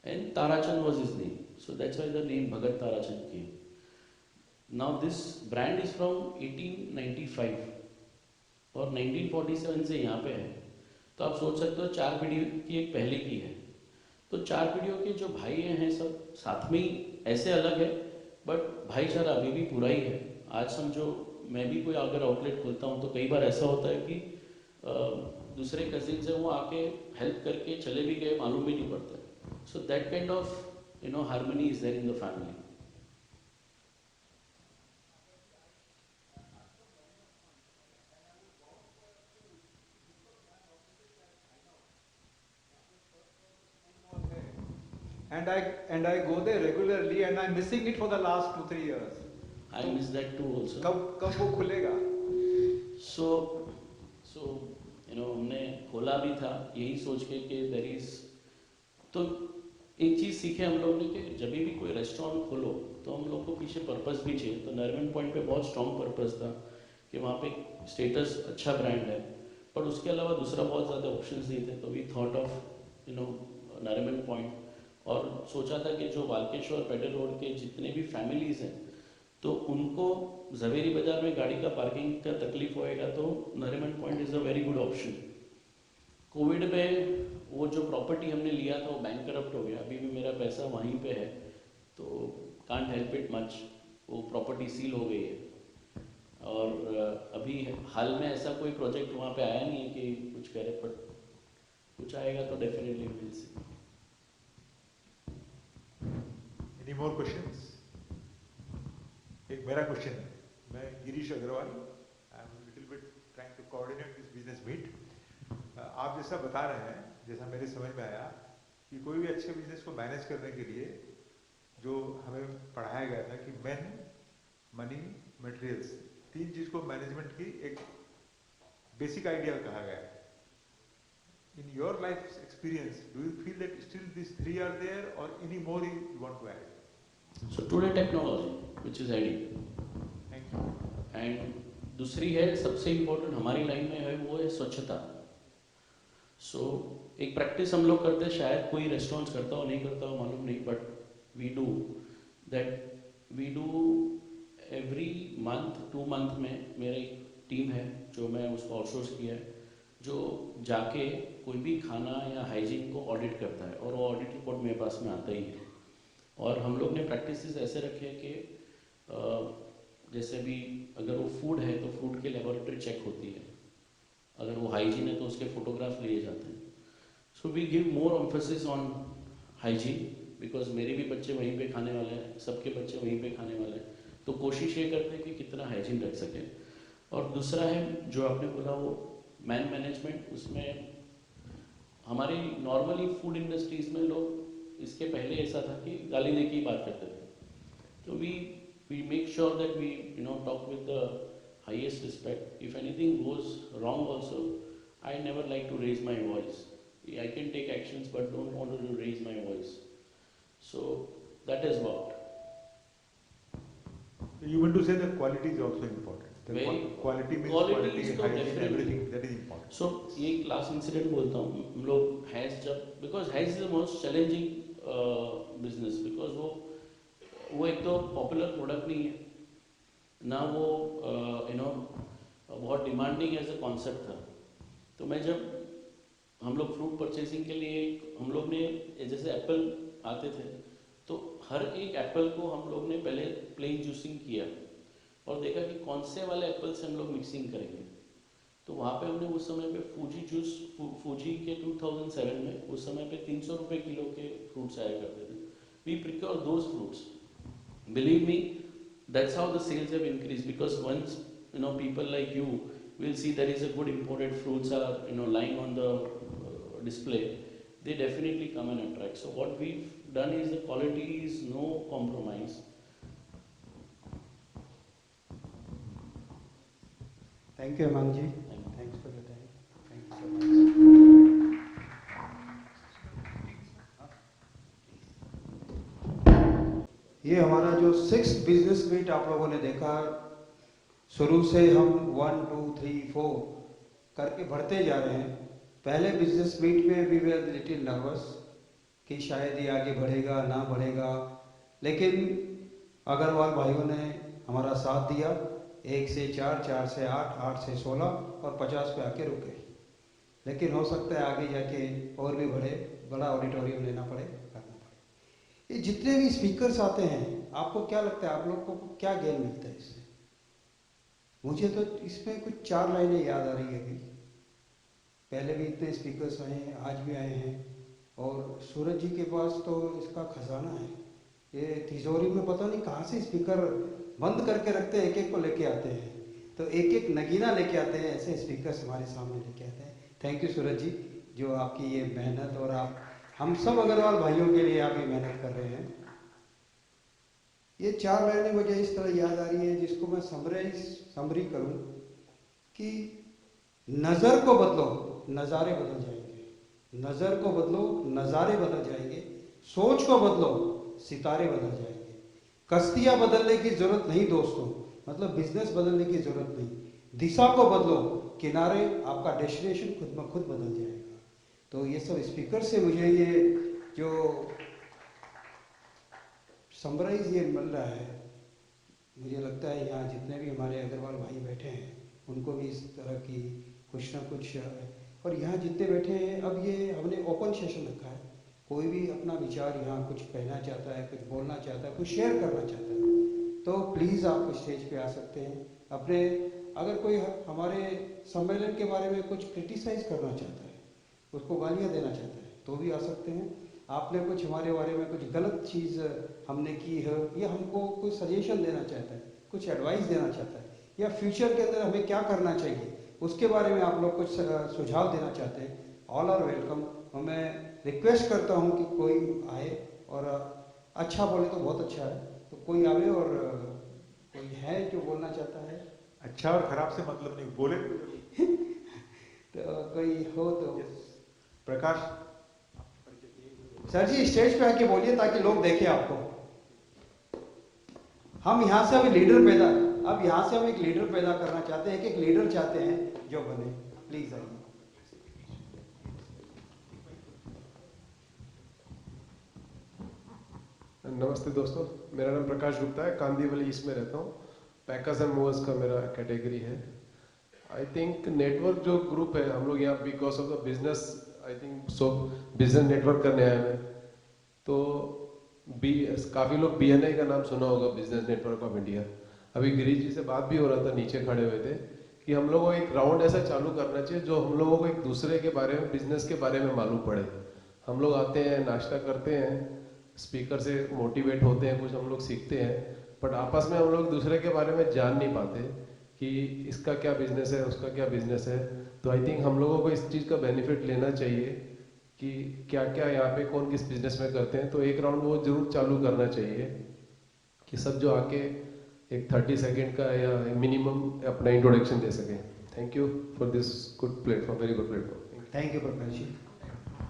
and Tarachand was his name, so that's why the name Bhagat Tarachand came. Now this brand is from 1895 और 1947 से यहाँ पे है, तो आप सोच सकते हो 4 पीढ़ी की एक पहले की है। तो 4 पीढ़ियों के जो भाई हैं सब साथ में ही, ऐसे अलग है बट भाईचारा अभी भी पूरा ही है। आज समझो मैं भी कोई अगर आउटलेट खोलता हूँ तो कई बार ऐसा होता है कि दूसरे कजिन्स हैं वो आके हेल्प करके चले भी गए, मालूम भी नहीं पड़ता। So that kind of harmony is there in the family. And I go there regularly and I'm missing it for the last 2-3 years. I miss that too also. कब वो खुलेगा? So हमने खोला भी था यही सोच के कि देयर इज, तो एक चीज़ सीखे हम लोग ने कि जब भी कोई रेस्टोरेंट खोलो तो हम लोग को पीछे पर्पस भी चाहिए। तो नरीमन पॉइंट पे बहुत स्ट्रॉन्ग पर्पस था कि वहाँ पे स्टेटस अच्छा ब्रांड है, पर उसके अलावा दूसरा बहुत ज़्यादा ऑप्शंस नहीं थे। तो we thought of Nariman Point, और सोचा था कि जो वालकेश्वर पेडर रोड के जितने भी फैमिलीज़ हैं तो उनको जवेरी बाजार में गाड़ी का पार्किंग का तकलीफ होएगा तो Nariman point is a very good option. Covid में वो जो प्रॉपर्टी हमने लिया था वो बैंक करप्ट हो गया, अभी भी मेरा पैसा वहीं पे है, तो कांट हेल्प इट मच। वो प्रॉपर्टी सील हो गई है और अभी हाल में ऐसा कोई प्रोजेक्ट वहाँ पे आया नहीं है कि कुछ करे, बट कुछ आएगा तो definitely will see. Any more questions? एक मेरा क्वेश्चन है, मैं Girish Agarwal, I am little bit trying to coordinate this business meet. आप जैसा बता रहे हैं, जैसा मेरे समझ में आया कि कोई भी अच्छे बिजनेस को मैनेज करने के लिए जो हमें पढ़ाया गया था कि मैन, मनी, मटेरियल्स, 3 चीज को मैनेजमेंट की एक बेसिक आइडिया कहा गया है। In your life experience, do you feel that still these 3 are there or any more you want to add? So today technology, which is adding. Thank you. And दूसरी है सबसे important हमारी line में है वो है स्वच्छता। So एक प्रैक्टिस हम लोग करते हैं, शायद कोई रेस्टोरेंट्स करता हो नहीं करता हो मालूम नहीं, but we do that. We do every month 2 month में मेरी एक टीम है जो मैं उसको आउटसोर्स किया है, जो जाके कोई भी खाना या हाइजीन को ऑडिट करता है, और वो ऑडिट रिपोर्ट मेरे पास में आता ही है। और हम लोग ने प्रैक्टिसेस ऐसे रखे हैं कि जैसे भी अगर वो फूड है तो फूड की लेबोरेटरी चेक होती है, अगर वो हाइजीन है तो उसके फोटोग्राफ लिए जाते हैं। So we give more emphasis on hygiene, because मेरे भी बच्चे वहीं पे खाने वाले हैं, सबके बच्चे वहीं पे खाने वाले हैं, तो कोशिश ये करते हैं कि कितना हाइजीन रख सकें। और दूसरा है जो आपने बोला वो मैन मैनेजमेंट, उसमें हमारी नॉर्मली फूड इंडस्ट्रीज में लोग इसके पहले ऐसा था कि गाली दे के ही बात करते थे, तो we make sure that we talk with the highest respect. If anything goes wrong also, I never like to raise my voice. I can take actions but don't want to raise my voice, so that is worked. You want to say that quality is also important. Quality means quality, hygiene, everything that is important. So ये class incident बोलता हूँ, हम लोग has जब, because has is the most challenging business, because वो एक तो popular product नहीं है ना, वो बहुत डिमांडिंग एज अ कॉन्सेप्ट था। तो मैं जब हम लोग फ्रूट परचेसिंग के लिए हम लोग ने जैसे एप्पल आते थे तो हर एक एप्पल को हम लोग ने पहले प्लेन जूसिंग किया और देखा कि कौन से वाले एप्पल से हम लोग मिक्सिंग करेंगे। तो वहाँ पे हमने उस समय पे फूजी के 2007 में उस समय पे 300 रुपये किलो के फ्रूट्स आया करते थे। We procure those fruits, believe me, that's how the sales have increase, because once people like you will see there is a good imported fruits are lying on the display, they definitely come and attract. So what we've done is the quality is no compromise. Thank you, Amang ji. Thanks for your time. Thank you so much. ये हमारा जो 6th business meet आप लोगों ने देखा, शुरू से हम 1, 2, 3, 4 करके बढ़ते जा रहे हैं। पहले बिजनेस मीट में वी वर लिटिल नर्वस कि शायद ये आगे बढ़ेगा ना बढ़ेगा, लेकिन अग्रवाल भाइयों ने हमारा साथ दिया। 1 से 4, 4 से 8, 8 से 16 और 50 पे आके रुके। लेकिन हो सकता है आगे जाके और भी बड़ा ऑडिटोरियम लेना पड़े, करना पड़े। ये जितने भी स्पीकर्स आते हैं, आपको क्या लगता है, आप लोग को क्या गेन मिलता है इससे? मुझे तो इसमें कुछ 4 लाइनें याद आ रही है अभी। पहले भी इतने स्पीकर्स आए हैं, आज भी आए हैं, और सूरज जी के पास तो इसका खजाना है। ये तिजोरी में पता नहीं कहाँ से स्पीकर बंद करके रखते हैं, एक एक को लेके आते हैं, तो एक एक नगीना लेके आते हैं, ऐसे स्पीकर्स हमारे सामने लेके आते हैं। थैंक यू सूरज जी, जो आपकी ये मेहनत, और आप हम सब अग्रवाल भाइयों के लिए आप ये मेहनत कर रहे हैं। ये 4 लाइनें मुझे इस तरह याद आ रही है, जिसको मैं समरी करूं कि नज़र को बदलो, नज़ारे बदल जाएंगे। नज़र को बदलो, नज़ारे बदल जाएंगे। सोच को बदलो, सितारे बदल जाएंगे। कश्तियाँ बदलने की ज़रूरत नहीं दोस्तों, मतलब बिजनेस बदलने की ज़रूरत नहीं। दिशा को बदलो, किनारे, आपका डेस्टिनेशन खुद ब खुद बदल जाएगा। तो ये सब स्पीकर से मुझे ये जो समराइज ये मिल रहा है, मुझे लगता है यहाँ जितने भी हमारे अग्रवाल भाई बैठे हैं उनको भी इस तरह की कुछ ना कुछ, और यहाँ जितने बैठे हैं, अब ये हमने ओपन सेशन रखा है, कोई भी अपना विचार यहाँ कुछ कहना चाहता है, कुछ बोलना चाहता है, कुछ शेयर करना चाहता है, तो प्लीज़ आप स्टेज पे आ सकते हैं। अपने अगर कोई हमारे सम्मेलन के बारे में कुछ क्रिटिसाइज करना चाहता है, उसको गालियाँ देना चाहता है, तो भी आ सकते हैं। आपने कुछ हमारे बारे में कुछ गलत चीज़ हमने की है, या हमको कोई सजेशन देना चाहता है, कुछ एडवाइस देना चाहता है, या फ्यूचर के अंदर हमें क्या करना चाहिए उसके बारे में आप लोग कुछ सुझाव देना चाहते हैं, ऑल आर वेलकम। और मैं रिक्वेस्ट करता हूं कि कोई आए, और अच्छा बोले तो बहुत अच्छा है, तो कोई आवे, और कोई है जो बोलना चाहता है। अच्छा और खराब से मतलब नहीं, बोले तो कोई हो तो। प्रकाश सर जी स्टेज पे आके बोलिए ताकि लोग देखें आपको। हम यहाँ से अभी लीडर पैदा, अब यहाँ से हम एक लीडर पैदा करना चाहते हैं, एक लीडर चाहते हैं जो बने। प्लीज आइए। नमस्ते दोस्तों, मेरा नाम प्रकाश गुप्ता है, कांदीवली ईस्ट में रहता हूँ। पैकर्स एंड मूवर्स का मेरा कैटेगरी है। आई थिंक नेटवर्क जो ग्रुप है, हम लोग यहाँ because of the business, I think so business network करने आए हैं। तो काफ़ी लोग BNI का नाम सुना होगा, बिजनेस नेटवर्क ऑफ इंडिया। अभी गिरीश जी से बात भी हो रहा था, नीचे खड़े हुए थे, कि हम लोगों को एक राउंड ऐसा चालू करना चाहिए जो हम लोगों को एक दूसरे के बारे में, बिजनेस के बारे में मालूम पड़े। हम लोग आते हैं, नाश्ता करते हैं, स्पीकर से मोटिवेट होते हैं, कुछ हम लोग सीखते हैं, बट आपस में हम लोग दूसरे के बारे में जान नहीं पाते कि इसका क्या बिजनेस है, उसका क्या बिजनेस है। तो आई थिंक हम लोगों को इस चीज़ का बेनिफिट लेना चाहिए कि क्या क्या यहाँ पे कौन किस बिजनेस में करते हैं। तो एक राउंड वो जरूर चालू करना चाहिए कि सब जो आके एक 30 सेकेंड का या मिनिमम अपना इंट्रोडक्शन दे सके। Thank you for this good platform, very good platform. Thank you Prakash ji.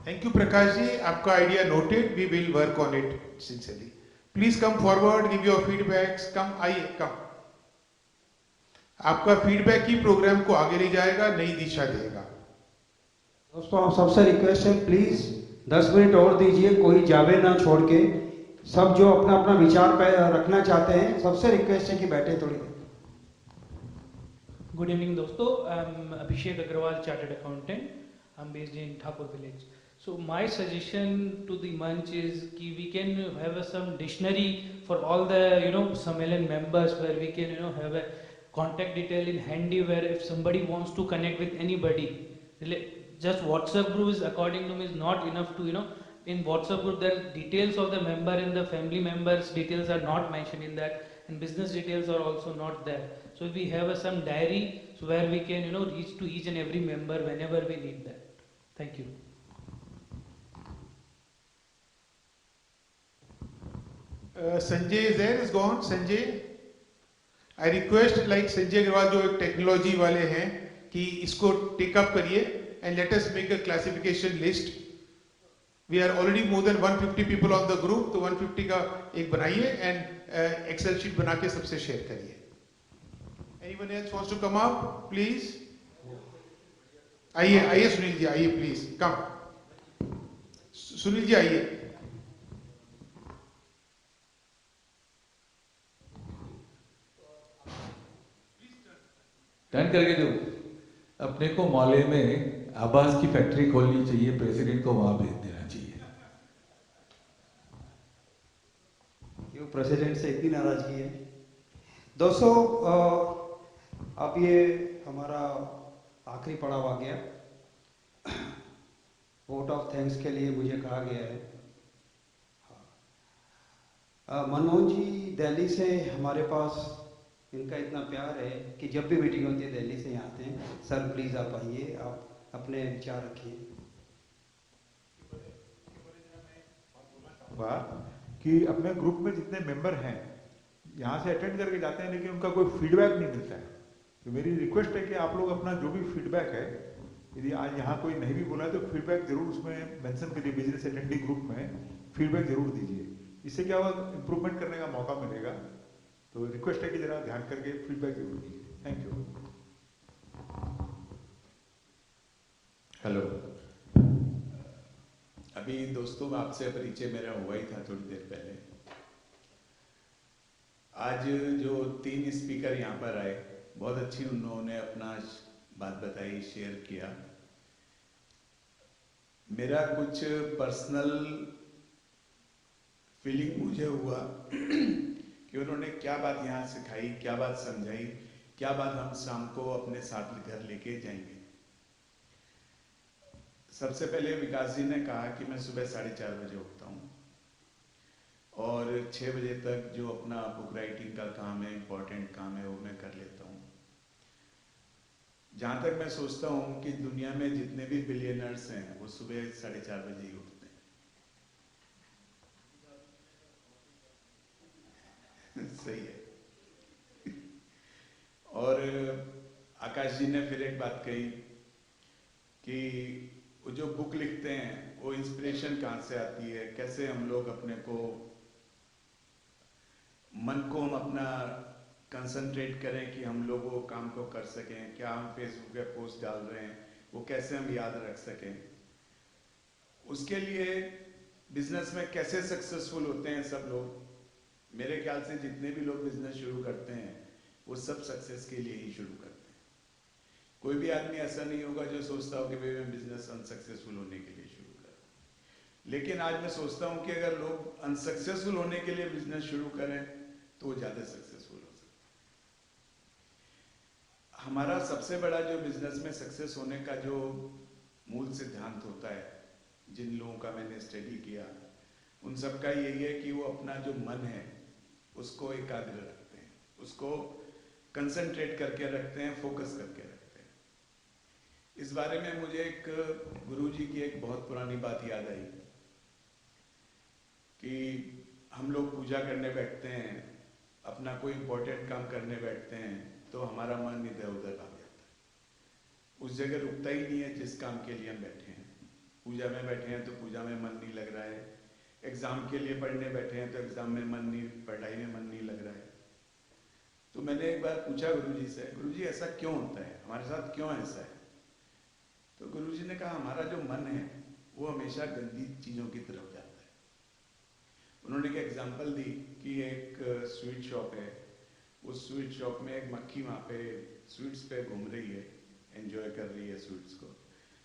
Thank you Prakash ji, आपका idea noted, we will work on it sincerely. Please come forward, give your feedbacks. Come आइए, come. आपका feedback ही programme को आगे ले जाएगा, नई दिशा देगा। दोस्तों आप सबसे रिक्वेस्ट है, प्लीज 10 मिनट और दीजिए, कोई जावे ना छोड़ के। सब जो अपना अपना विचार रखना चाहते हैं, सबसे रिक्वेस्ट है कि बैठे थोड़ी देर। Good evening दोस्तों, I'm Abhishek Agrawal, Chartered Accountant. I'm based in Thakur village. So my suggestion to the munch is कि we can have some dictionary for all the Sammelan members, where we can have a contact detail in handy, where if somebody wants to connect with anybody, just WhatsApp group is, according to me, is not enough to in WhatsApp group the details of the member and the family members details are not mentioned in that, and business details are also not there. So we have some diary, so where we can reach to each and every member whenever we need that. Thank you. Sanjay is there, is gone. Sanjay, I request like Sanjay Agrawal जो एक technology वाले हैं कि इसको take up करिए and let us make a classification list. We are already more than 150 people on the group, तो 150 का एक बनाइए and Excel sheet बना के सबसे शेयर करिए. Anyone else wants to come up, please? आइए आइए सुनील जी, आइए प्लीज कम। सुनील जी आइए। टर्न करके दो। अपने को मौले में आवास की फैक्ट्री खोलनी चाहिए, प्रेसिडेंट को वहाँ भेज देना चाहिए। क्यों प्रेसिडेंट से इतनी नाराजगी है? दोस्तों, अब ये हमारा आखिरी पड़ाव आ गया। वोट ऑफ थैंक्स के लिए मुझे कहा गया है। मनोज जी दिल्ली से हमारे पास, इनका इतना प्यार है कि जब भी मीटिंग होती है दिल्ली से यहाँ आते हैं। सर प्लीज़ आप आइए, आप अपने विचार रखिए। कि अपने ग्रुप में जितने मेंबर हैं यहाँ से अटेंड करके जाते हैं, लेकिन उनका कोई फीडबैक नहीं मिलता है। तो मेरी रिक्वेस्ट है कि आप लोग अपना जो भी फीडबैक है, यदि आज यहाँ कोई नहीं भी बोला है तो फीडबैक जरूर उसमें मेंशन करिए, बिजनेस अटेंडी ग्रुप में फीडबैक जरूर दीजिए। इससे क्या होगा, इम्प्रूवमेंट करने का मौका मिलेगा। तो रिक्वेस्ट है कि जरा ध्यान करके फीडबैक जरूर दीजिए। Thank you. हेलो, अभी दोस्तों आपसे परिचय मेरा हुआ ही था थोड़ी देर पहले। आज जो 3 स्पीकर यहाँ पर आए, बहुत अच्छी उन्होंने अपना बात बताई, शेयर किया। मेरा कुछ पर्सनल फीलिंग मुझे हुआ कि उन्होंने क्या बात यहाँ सिखाई, क्या बात समझाई, क्या बात हम शाम को अपने साथ घर लेके जाएंगे। सबसे पहले विकास जी ने कहा कि मैं सुबह 4:30 बजे उठता हूँ और 6 बजे तक जो अपना बुक राइटिंग का काम है, इम्पोर्टेंट काम है, वो मैं कर लेता हूँ। जहाँ तक मैं सोचता हूँ कि दुनिया में जितने भी बिलियनर्स हैं वो सुबह 4:30 बजे ही उठते हैं। सही है। और आकाश जी ने फिर एक बात कही कि वो जो बुक लिखते हैं वो इंस्पिरेशन कहाँ से आती है, कैसे हम लोग अपने को, मन को हम अपना कंसंट्रेट करें कि हम लोग वो काम को कर सकें। क्या हम फेसबुक पे पोस्ट डाल रहे हैं वो कैसे हम याद रख सकें। उसके लिए बिजनेस में कैसे सक्सेसफुल होते हैं सब लोग। मेरे ख्याल से जितने भी लोग बिजनेस शुरू करते हैं वो सब सक्सेस के लिए ही शुरू करते हैं। कोई भी आदमी ऐसा नहीं होगा जो सोचता हो कि भाई मैं बिजनेस अनसक्सेसफुल होने के लिए शुरू कर। लेकिन आज मैं सोचता हूँ कि अगर लोग अनसक्सेसफुल होने के लिए बिजनेस शुरू करें तो वो ज़्यादा सक्सेसफुल हो सकते हैं। हमारा सबसे बड़ा जो बिजनेस में सक्सेस होने का जो मूल सिद्धांत होता है, जिन लोगों का मैंने स्टडी किया, उन सब का यही है कि वो अपना जो मन है उसको एकाग्र रखते हैं, उसको कंसंट्रेट करके रखते हैं, फोकस करके रखते हैं। इस बारे में मुझे एक गुरुजी की एक बहुत पुरानी बात याद आई कि हम लोग पूजा करने बैठते हैं, अपना कोई इम्पोर्टेंट काम करने बैठते हैं तो हमारा मन इधर उधर भाग जाता है, उस जगह रुकता ही नहीं है जिस काम के लिए हम बैठे हैं। पूजा में बैठे हैं तो पूजा में मन नहीं लग रहा है, एग्जाम के लिए पढ़ने बैठे हैं तो एग्जाम में मन नहीं, पढ़ाई में मन नहीं लग रहा है। तो मैंने एक बार पूछा गुरुजी से, गुरुजी ऐसा क्यों होता है, हमारे साथ क्यों ऐसा है? तो गुरुजी ने कहा हमारा जो मन है वो हमेशा गंदी चीज़ों की तरफ जाता है। उन्होंने एक एग्जांपल दी कि एक स्वीट शॉप है, उस स्वीट शॉप में एक मक्खी वहाँ पे स्वीट्स पे घूम रही है, एंजॉय कर रही है स्वीट्स को।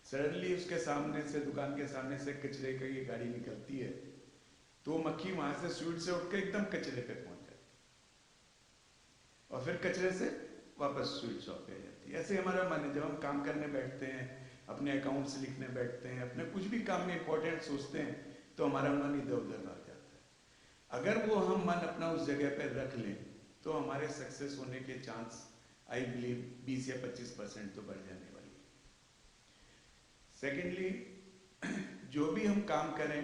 सडनली उसके सामने से, दुकान के सामने से कचरे की ये गाड़ी निकलती है तो मक्खी वहाँ से स्वीट से उठ के एकदम कचरे पे पहुँच जाती है और फिर कचरे से वापस स्वीट शॉप पे आ जाती है। ऐसे हमारा मन है, जब हम काम करने बैठते हैं, अपने अकाउंट्स लिखने बैठते हैं, अपने कुछ भी काम में इंपॉर्टेंट सोचते हैं तो हमारा मन इधर उधर भाग जाता है। अगर वो हम मन अपना उस जगह पर रख लें तो हमारे सक्सेस होने के चांस आई बिलीव 20 या 25% तो बढ़ जाने वाली है। सेकेंडली, जो भी हम काम करें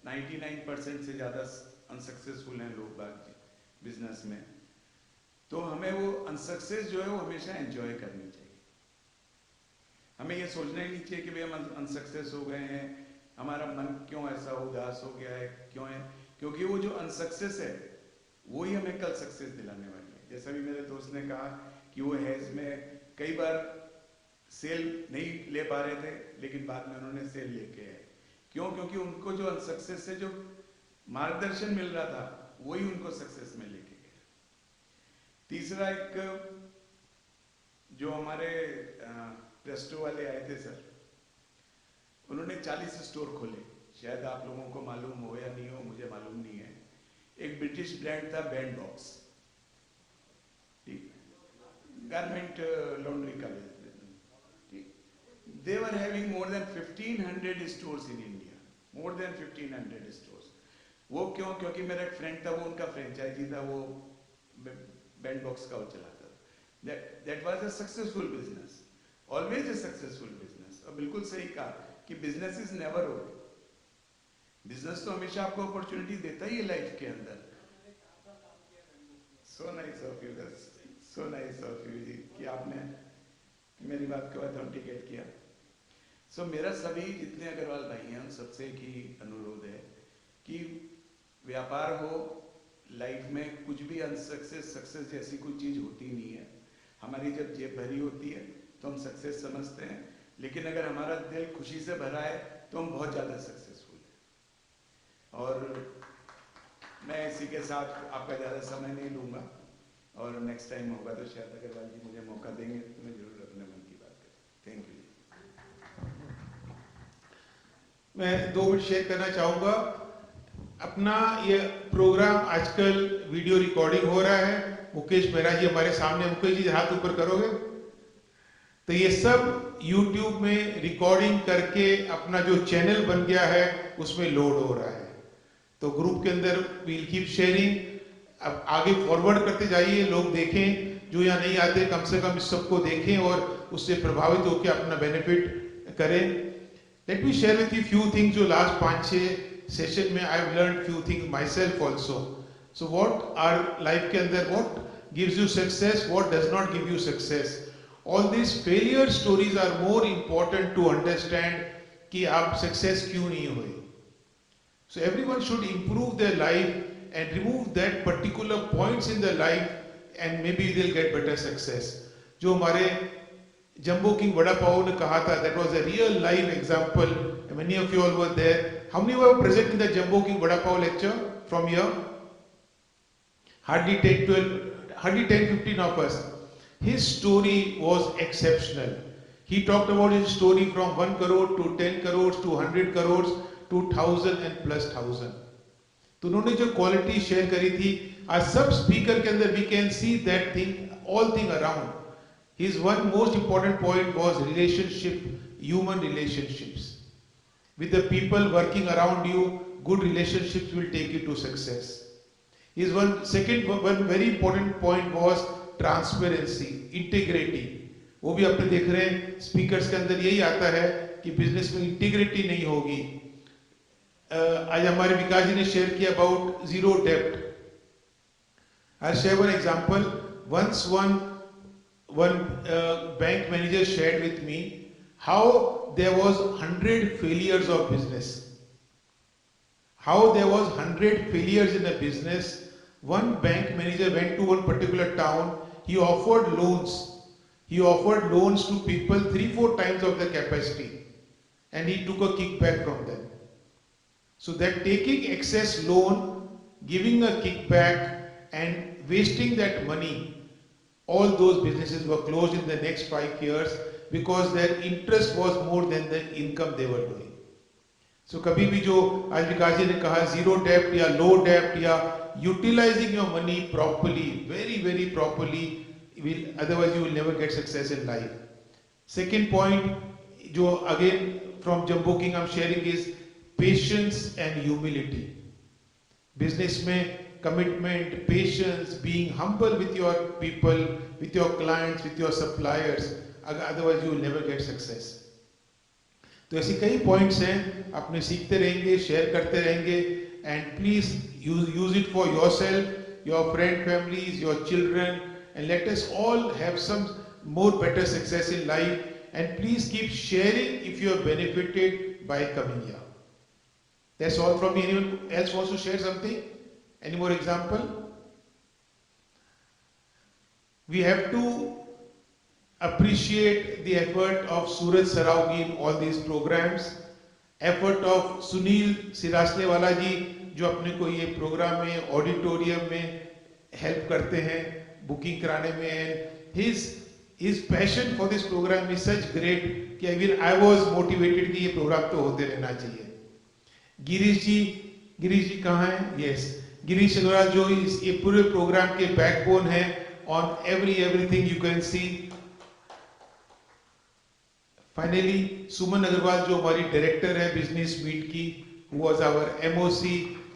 99% से ज़्यादा अनसक्सेसफुल हैं लोग बाग बिजनेस में, तो हमें वो अनसक्सेस जो है वो हमेशा एंजॉय करनी चाहिए। हमें ये सोचना ही नहीं चाहिए कि भाई हम अनसक्सेस हो गए हैं, हमारा मन क्यों ऐसा उदास हो गया है, क्यों है, क्योंकि वो जो अनसक्सेस है वो ही हमें कल सक्सेस दिलाने वाली है। जैसा भी मेरे दोस्त ने कहा कि वो हैज में कई बार सेल नहीं ले पा रहे थे लेकिन बाद में उन्होंने सेल लेके आए। क्यों? क्योंकि उनको जो अनसक्सेस से जो मार्गदर्शन मिल रहा था वही उनको सक्सेस में लेके गया। तीसरा, एक जो हमारे रेस्टो वाले आए थे सर, उन्होंने 40 स्टोर खोले, शायद आप लोगों को मालूम हो या नहीं हो, मुझे मालूम नहीं है। एक ब्रिटिश ब्रांड था बैंड बॉक्स, ठीक, गारमेंट लॉन्ड्री का बिजनेस, ठीक। They were having more than 1500 stores in India, more than 1500 stores. वो क्यों? क्योंकि मेरा एक फ्रेंड था, वो उनका फ्रेंचाइजी था, वो बैंड बॉक्स का वो चलाता था। That was a successful business, always a successful business. और बिल्कुल सही कहा कि business is never over. Business तो हमेशा आपको अपॉर्चुनिटी देता ही है लाइफ के अंदर। So nice of you, so nice of you ji कि आपने मेरी बात को ऑथेंटिकेट किया। सो मेरा सभी जितने अग्रवाल भाई हैं उन सबसे एक ही अनुरोध है कि व्यापार हो, लाइफ में कुछ भी सक्सेस जैसी कोई चीज़ होती नहीं है। हमारी जब जेब भरी होती है तो हम सक्सेस समझते हैं, लेकिन अगर हमारा दिल खुशी से भरा है तो हम बहुत ज़्यादा सक्सेसफुल हैं। और मैं इसी के साथ आपका ज़्यादा समय नहीं लूँगा, और नेक्स्ट टाइम होगा तो शायद अग्रवाल जी मुझे मौका देंगे तो मैं जरूर अपने मन की बात करूँ। Thank you. मैं 2 मिनट शेयर करना चाहूँगा। अपना ये प्रोग्राम आजकल वीडियो रिकॉर्डिंग हो रहा है। मुकेश मेहरा जी हमारे सामने, मुकेश जी हाथ ऊपर करोगे? तो ये सब YouTube में रिकॉर्डिंग करके अपना जो चैनल बन गया है उसमें लोड हो रहा है। तो ग्रुप के अंदर वील कीप शेयरिंग, अब आगे फॉरवर्ड करते जाइए, लोग देखें, जो यहाँ नहीं आते कम से कम इस सबको देखें और उससे प्रभावित होकर अपना बेनिफिट करें। Let me share with you few things जो लास्ट 5-6 सेशन में I have learn few things my self also. So what our life के अंदर what gives you success, what does not give you success. All these failure stories are more important to understand कि आप success क्यों नहीं हुए। So everyone should improve their life and remove that particular points in their life and maybe they'll get better success. जो हमारे jumbo king vada pav ने कहा था, that was a real life example. Many of you all were there. How many were present in the Jumbo King Vada Pav lecture from here? Hardly 10-15 of us. His story was exceptional. He talked about his story from 1 crore to 10 crores to 100 crores to 1000 and plus 1000. तो उन्होंने जो quality share करी थी, आज सब speaker के अंदर we can see that thing, all thing around. His one most important point was relationship, human relationships. With the people working around you, good relationships will take you to success. His one very important point was transparency, integrity. वो भी अपने देख रहे हैं speakers के अंदर यही आता है कि बिजनेस में इंटीग्रिटी नहीं होगी। आज हमारे विकास जी ने शेयर किया अबाउट जीरो डेब्ट। I share one example. Once one bank manager shared with me how there was 100 failures of business. How there was 100 failures in a business. One bank manager went to one particular town. He offered loans. He offered loans to people 3-4 times of the capacity, and he took a kickback from them. So that taking excess loan, giving a kickback, and wasting that money, all those businesses were closed in the next 5 years because their interest was more than the income they were doing. So कभी भी जो आज विकास जी ने कहा zero debt या low debt या utilizing your money properly, very properly, otherwise you will never get success in life. Second point जो again from Jumbo King I'm sharing is patience and humility. Business में commitment, patience, being humble with your people, with your clients, with your suppliers, otherwise you will never get success. तो ऐसी कई points हैं, अपने सीखते रहेंगे, share करते रहेंगे, and please use it for yourself, your friend families, your children, and let us all have some more better success in life, and please keep sharing if you are benefited by coming here. That's all from me. Anyone else wants to share something? Any more example? We have to appreciate the effort of Suraj Saraogi in all these programs, effort of Sunil Sirasnewala ji जो अपने को ये programme में auditorium में help करते हैं booking कराने में, and his his passion for this program is such great कि even I was motivated कि ये प्रोग्राम तो होते रहना चाहिए. गिरीश जी कहाँ हैं? Yes, गिरीश अग्रवाल जो इस ये पूरे प्रोग्राम के बैकबोन है. On everything you can see. Finally, सुमन अग्रवाल जो हमारी डायरेक्टर है बिजनेस मीट की, who was our MOC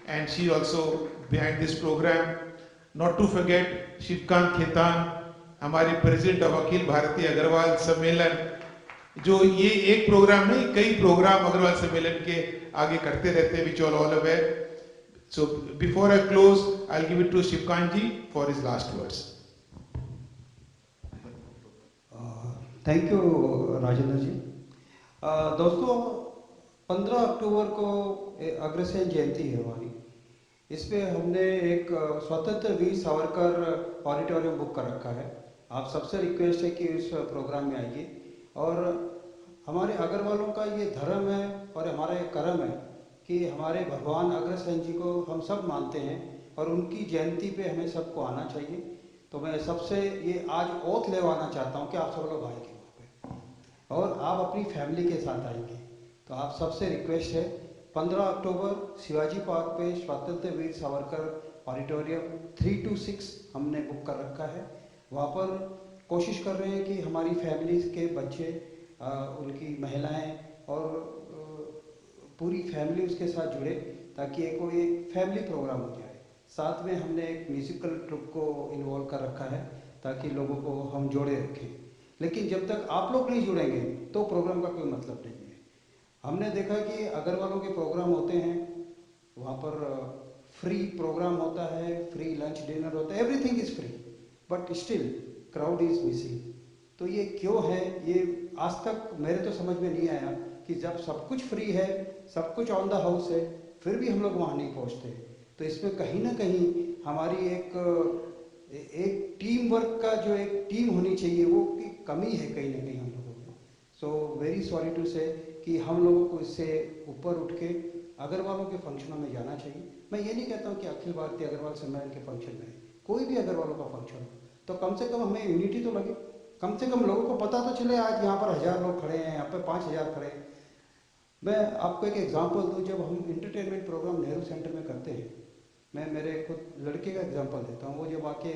and she also behind this program. Not to forget Shivkant Khetan, हमारे प्रेसिडेंट ऑफ अखिल भारतीय अग्रवाल सम्मेलन, जो ये एक प्रोग्राम नहीं कई प्रोग्राम अग्रवाल सम्मेलन के आगे करते रहते हैं, which all aware. So before I close, I'll give it to Shivkant ji for his last words. Thank you Rajendra ji. दोस्तों 15 अक्टूबर को अग्रसेन जयंती है हमारी. इस पे हमने एक स्वतंत्र वीर सावरकर ऑडिटोरियम बुक कर रखा है. आप सबसे रिक्वेस्ट है कि इस प्रोग्राम में आइए. और हमारे अग्रवालों का ये धर्म है और हमारा ये कर्म है कि हमारे भगवान अग्रसेन जी को हम सब मानते हैं और उनकी जयंती पे हमें सबको आना चाहिए. तो मैं सबसे ये आज ओथ लेवाना चाहता हूँ कि आप सब लोग आएंगे वहाँ पे और आप अपनी फैमिली के साथ आएंगे. तो आप सबसे रिक्वेस्ट है 15 अक्टूबर शिवाजी पार्क पे स्वतंत्र वीर सावरकर ऑडिटोरियम 326 हमने बुक कर रखा है. वहाँ पर कोशिश कर रहे हैं कि हमारी फैमिली के बच्चे, उनकी महिलाएं और पूरी फैमिली उसके साथ जुड़े ताकि कोई फैमिली प्रोग्राम हो जाए. साथ में हमने एक म्यूजिकल ट्रुप को इन्वॉल्व कर रखा है ताकि लोगों को हम जोड़े रखें. लेकिन जब तक आप लोग नहीं जुड़ेंगे तो प्रोग्राम का कोई मतलब नहीं है. हमने देखा कि अग्रवालों के प्रोग्राम होते हैं, वहाँ पर फ्री प्रोग्राम होता है, फ्री लंच डिनर होता है, everything is free, but still crowd is missing. तो ये क्यों है, ये आज तक मेरे तो समझ में नहीं आया कि जब सब कुछ फ्री है, सब कुछ ऑन द हाउस है, फिर भी हम लोग वहाँ नहीं पहुँचते. तो इसमें कहीं ना कहीं हमारी एक टीम वर्क का जो एक टीम होनी चाहिए वो की कमी है कहीं ना कहीं हम लोगों में. सो वेरी सॉरी टू से कि हम लोगों को इससे ऊपर उठ के अग्रवालों के फंक्शनों में जाना चाहिए. मैं ये नहीं कहता हूँ कि अखिल भारतीय अग्रवाल सम्मेलन के फंक्शन में कोई भी अग्रवालों का फंक्शन हो तो कम से कम हमें यूनिटी तो लगे, कम से कम लोगों को पता तो चले आज यहाँ पर 1000 लोग खड़े हैं, यहाँ पर 5000 खड़े हैं. मैं आपको एक एग्जांपल दूं, जब हम इंटरटेनमेंट प्रोग्राम नेहरू सेंटर में करते हैं, मैं मेरे खुद लड़के का एग्जांपल देता हूँ. वो जब आके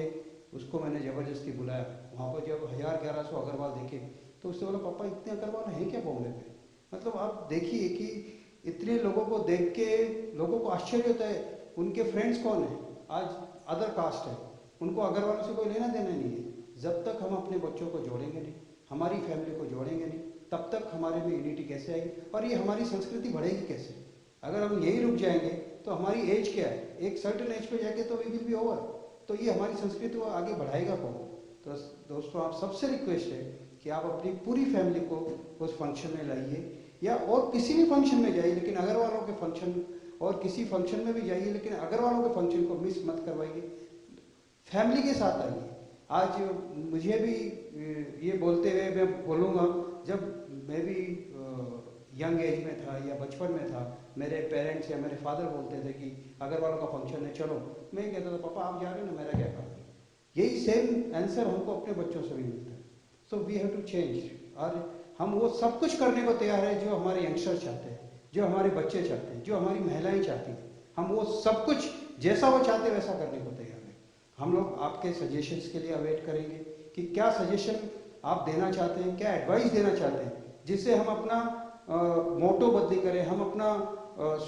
उसको मैंने ज़बरदस्ती बुलाया, वहाँ पर जब 1100 अग्रवाल देखे तो उससे बोला पापा इतने अग्रवाल हैं क्या बॉम्बे में. मतलब आप देखिए कि इतने लोगों को देख के लोगों को आश्चर्य होता है. उनके फ्रेंड्स कौन है, आज अदर कास्ट है, उनको अग्रवालों से कोई लेना देना नहीं है. जब तक हम अपने बच्चों को जोड़ेंगे नहीं, हमारी फैमिली को जोड़ेंगे नहीं, तब तक हमारे में यूनिटी कैसे आएगी और ये हमारी संस्कृति बढ़ेगी कैसे. अगर हम यही रुक जाएंगे तो हमारी एज क्या है, एक सर्टेन एज पे जाके तो वी विल बी ओवर. तो ये हमारी संस्कृति को आगे बढ़ाएगा कौन. तो दोस्तों आप सबसे रिक्वेस्ट है कि आप अपनी पूरी फैमिली को उस फंक्शन में लाइए या और किसी भी फंक्शन में जाइए, लेकिन अग्रवालों के फंक्शन और किसी फंक्शन में भी जाइए, लेकिन अग्रवालों के फंक्शन को मिस मत करवाइए, फैमिली के साथ आइए. आज मुझे भी ये बोलते हुए मैं बोलूँगा, जब मैं भी यंग एज में था या बचपन में था, मेरे पेरेंट्स या मेरे फादर बोलते थे कि अग्रवालों का फंक्शन है चलो, मैं कहता था पापा आप जा रहे हो ना, मेरा क्या करना. यही सेम आंसर हमको अपने बच्चों से भी मिलता है. So we have to change. और हम वो सब कुछ करने को तैयार है जो हमारे यंगस्टर चाहते हैं, जो हमारे बच्चे चाहते हैं, जो हमारी महिलाएं चाहती हैं. हम वो सब कुछ जैसा वो चाहते हैं वैसा करने को तैयार है. हम लोग आपके सजेशंस के लिए अवेट करेंगे कि क्या सजेशन आप देना चाहते हैं, क्या एडवाइस देना चाहते हैं, जिससे हम अपना मोटो बदली करें, हम अपना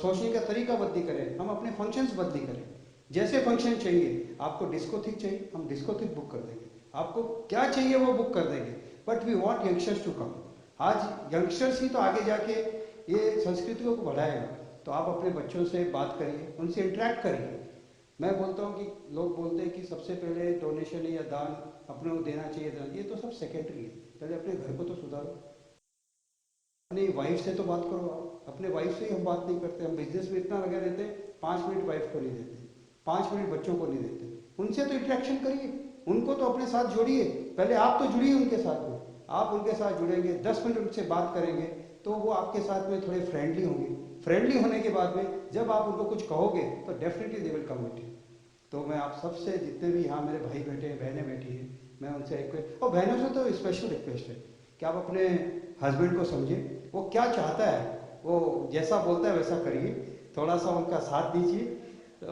सोचने का तरीका बदली करें, हम अपने फंक्शंस बदली करें. जैसे फंक्शन चाहिए, आपको डिस्को थिक चाहिए, हम डिस्को थिक बुक कर देंगे, आपको क्या चाहिए वो बुक कर देंगे. But we want youngsters to come. आज यंगस्टर्स ही तो आगे जाके ये संस्कृति को बढ़ाएगा. तो आप अपने बच्चों से बात करिए, उनसे इंटरेक्ट करिए. मैं बोलता हूँ कि लोग बोलते हैं कि सबसे पहले डोनेशन या दान अपने को देना चाहिए, ये तो सब सेकेंडरी है. पहले अपने घर को तो सुधारो, अपनी वाइफ से तो बात करो. आप अपने वाइफ से ही हम बात नहीं करते. हम बिजनेस में इतना लगे रहते हैं, 5 मिनट वाइफ को नहीं देते, 5 मिनट बच्चों को नहीं देते. उनसे तो इंटरेक्शन करिए, उनको तो अपने साथ जोड़िए. पहले आप तो जुड़िए उनके साथ में. आप उनके साथ जुड़ेंगे, 10 मिनट उनसे बात करेंगे तो वो आपके साथ में थोड़े फ्रेंडली होंगे. फ्रेंडली होने के बाद में जब आप उनको कुछ कहोगे तो definitely they will come with you. तो मैं आप सबसे जितने भी यहाँ मेरे भाई बैठे हैं, बहनें बैठी हैं, मैं उनसे रिक्वेस्ट, और बहनों से तो स्पेशल रिक्वेस्ट है कि आप अपने हस्बैंड को समझिए, वो क्या चाहता है, वो जैसा बोलता है वैसा करिए, थोड़ा सा उनका साथ दीजिए, तो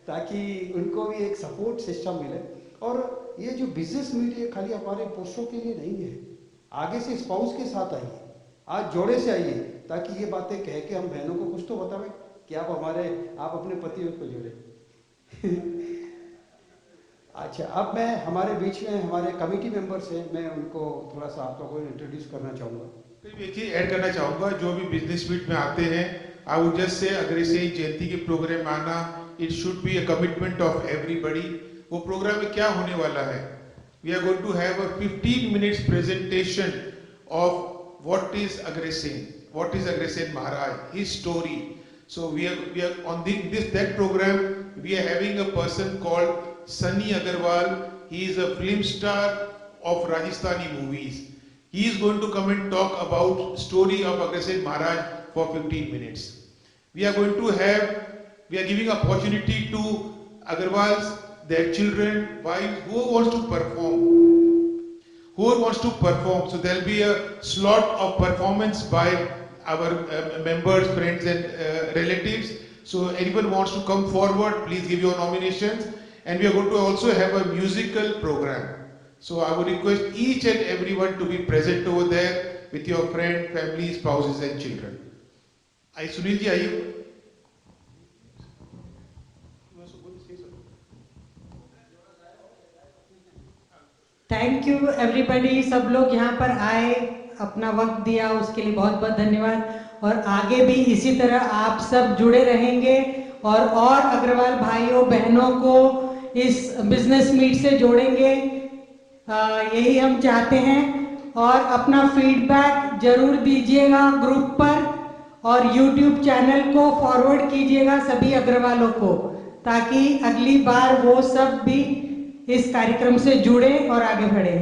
ताकि उनको भी एक सपोर्ट सिस्टम मिले। और ये जो बिजनेस मीट है खाली हमारे पुरुषों के लिए नहीं है, आगे से स्पाउस के साथ आइए, आज जोड़े से आइए, ताकि ये बातें कह के हम बहनों को कुछ तो बतावें कि आप अपने पतियों को जोड़े। अच्छा, अब मैं हमारे बीच में हमारे कमेटी मेंबर्स हैं, मैं उनको थोड़ा सा आप लोगों को इंट्रोड्यूस करना चाहूँगा। एक चीज ऐड करना चाहूँगा, जो भी बिजनेस मीट में आते हैं, आई वुड जस्ट से अगर से जयंती के प्रोग्राम में आना, it should be a commitment of everybody. वो प्रोग्राम में क्या होने वाला है, we are going to have a 15 minutes presentation of what is Agrasen Maharaj, his story. So we are on that program we are having a person called Sunny Agarwal. He is a film star of Rajasthani movies. He is going to come and talk about story of Agrasen Maharaj for 15 minutes. We are giving opportunity to Agarwals, their children, wives, who wants to perform. So there will be a slot of performance by our members, friends and relatives. So anyone wants to come forward, please give your nominations. And we are going to also have a musical program. So I would request each and everyone to be present over there with your friend, family, spouses and children. Sunil ji, are you? Thank you everybody, सब लोग यहाँ पर आए, अपना वक्त दिया, उसके लिए बहुत बहुत धन्यवाद। और आगे भी इसी तरह आप सब जुड़े रहेंगे और अग्रवाल भाइयों बहनों को इस बिजनेस मीट से जोड़ेंगे, यही हम चाहते हैं। और अपना फीडबैक जरूर दीजिएगा ग्रुप पर, और यूट्यूब चैनल को फॉरवर्ड कीजिएगा सभी अग्रवालों को, ताकि अगली बार वो सब भी इस कार्यक्रम से जुड़े और आगे बढ़े।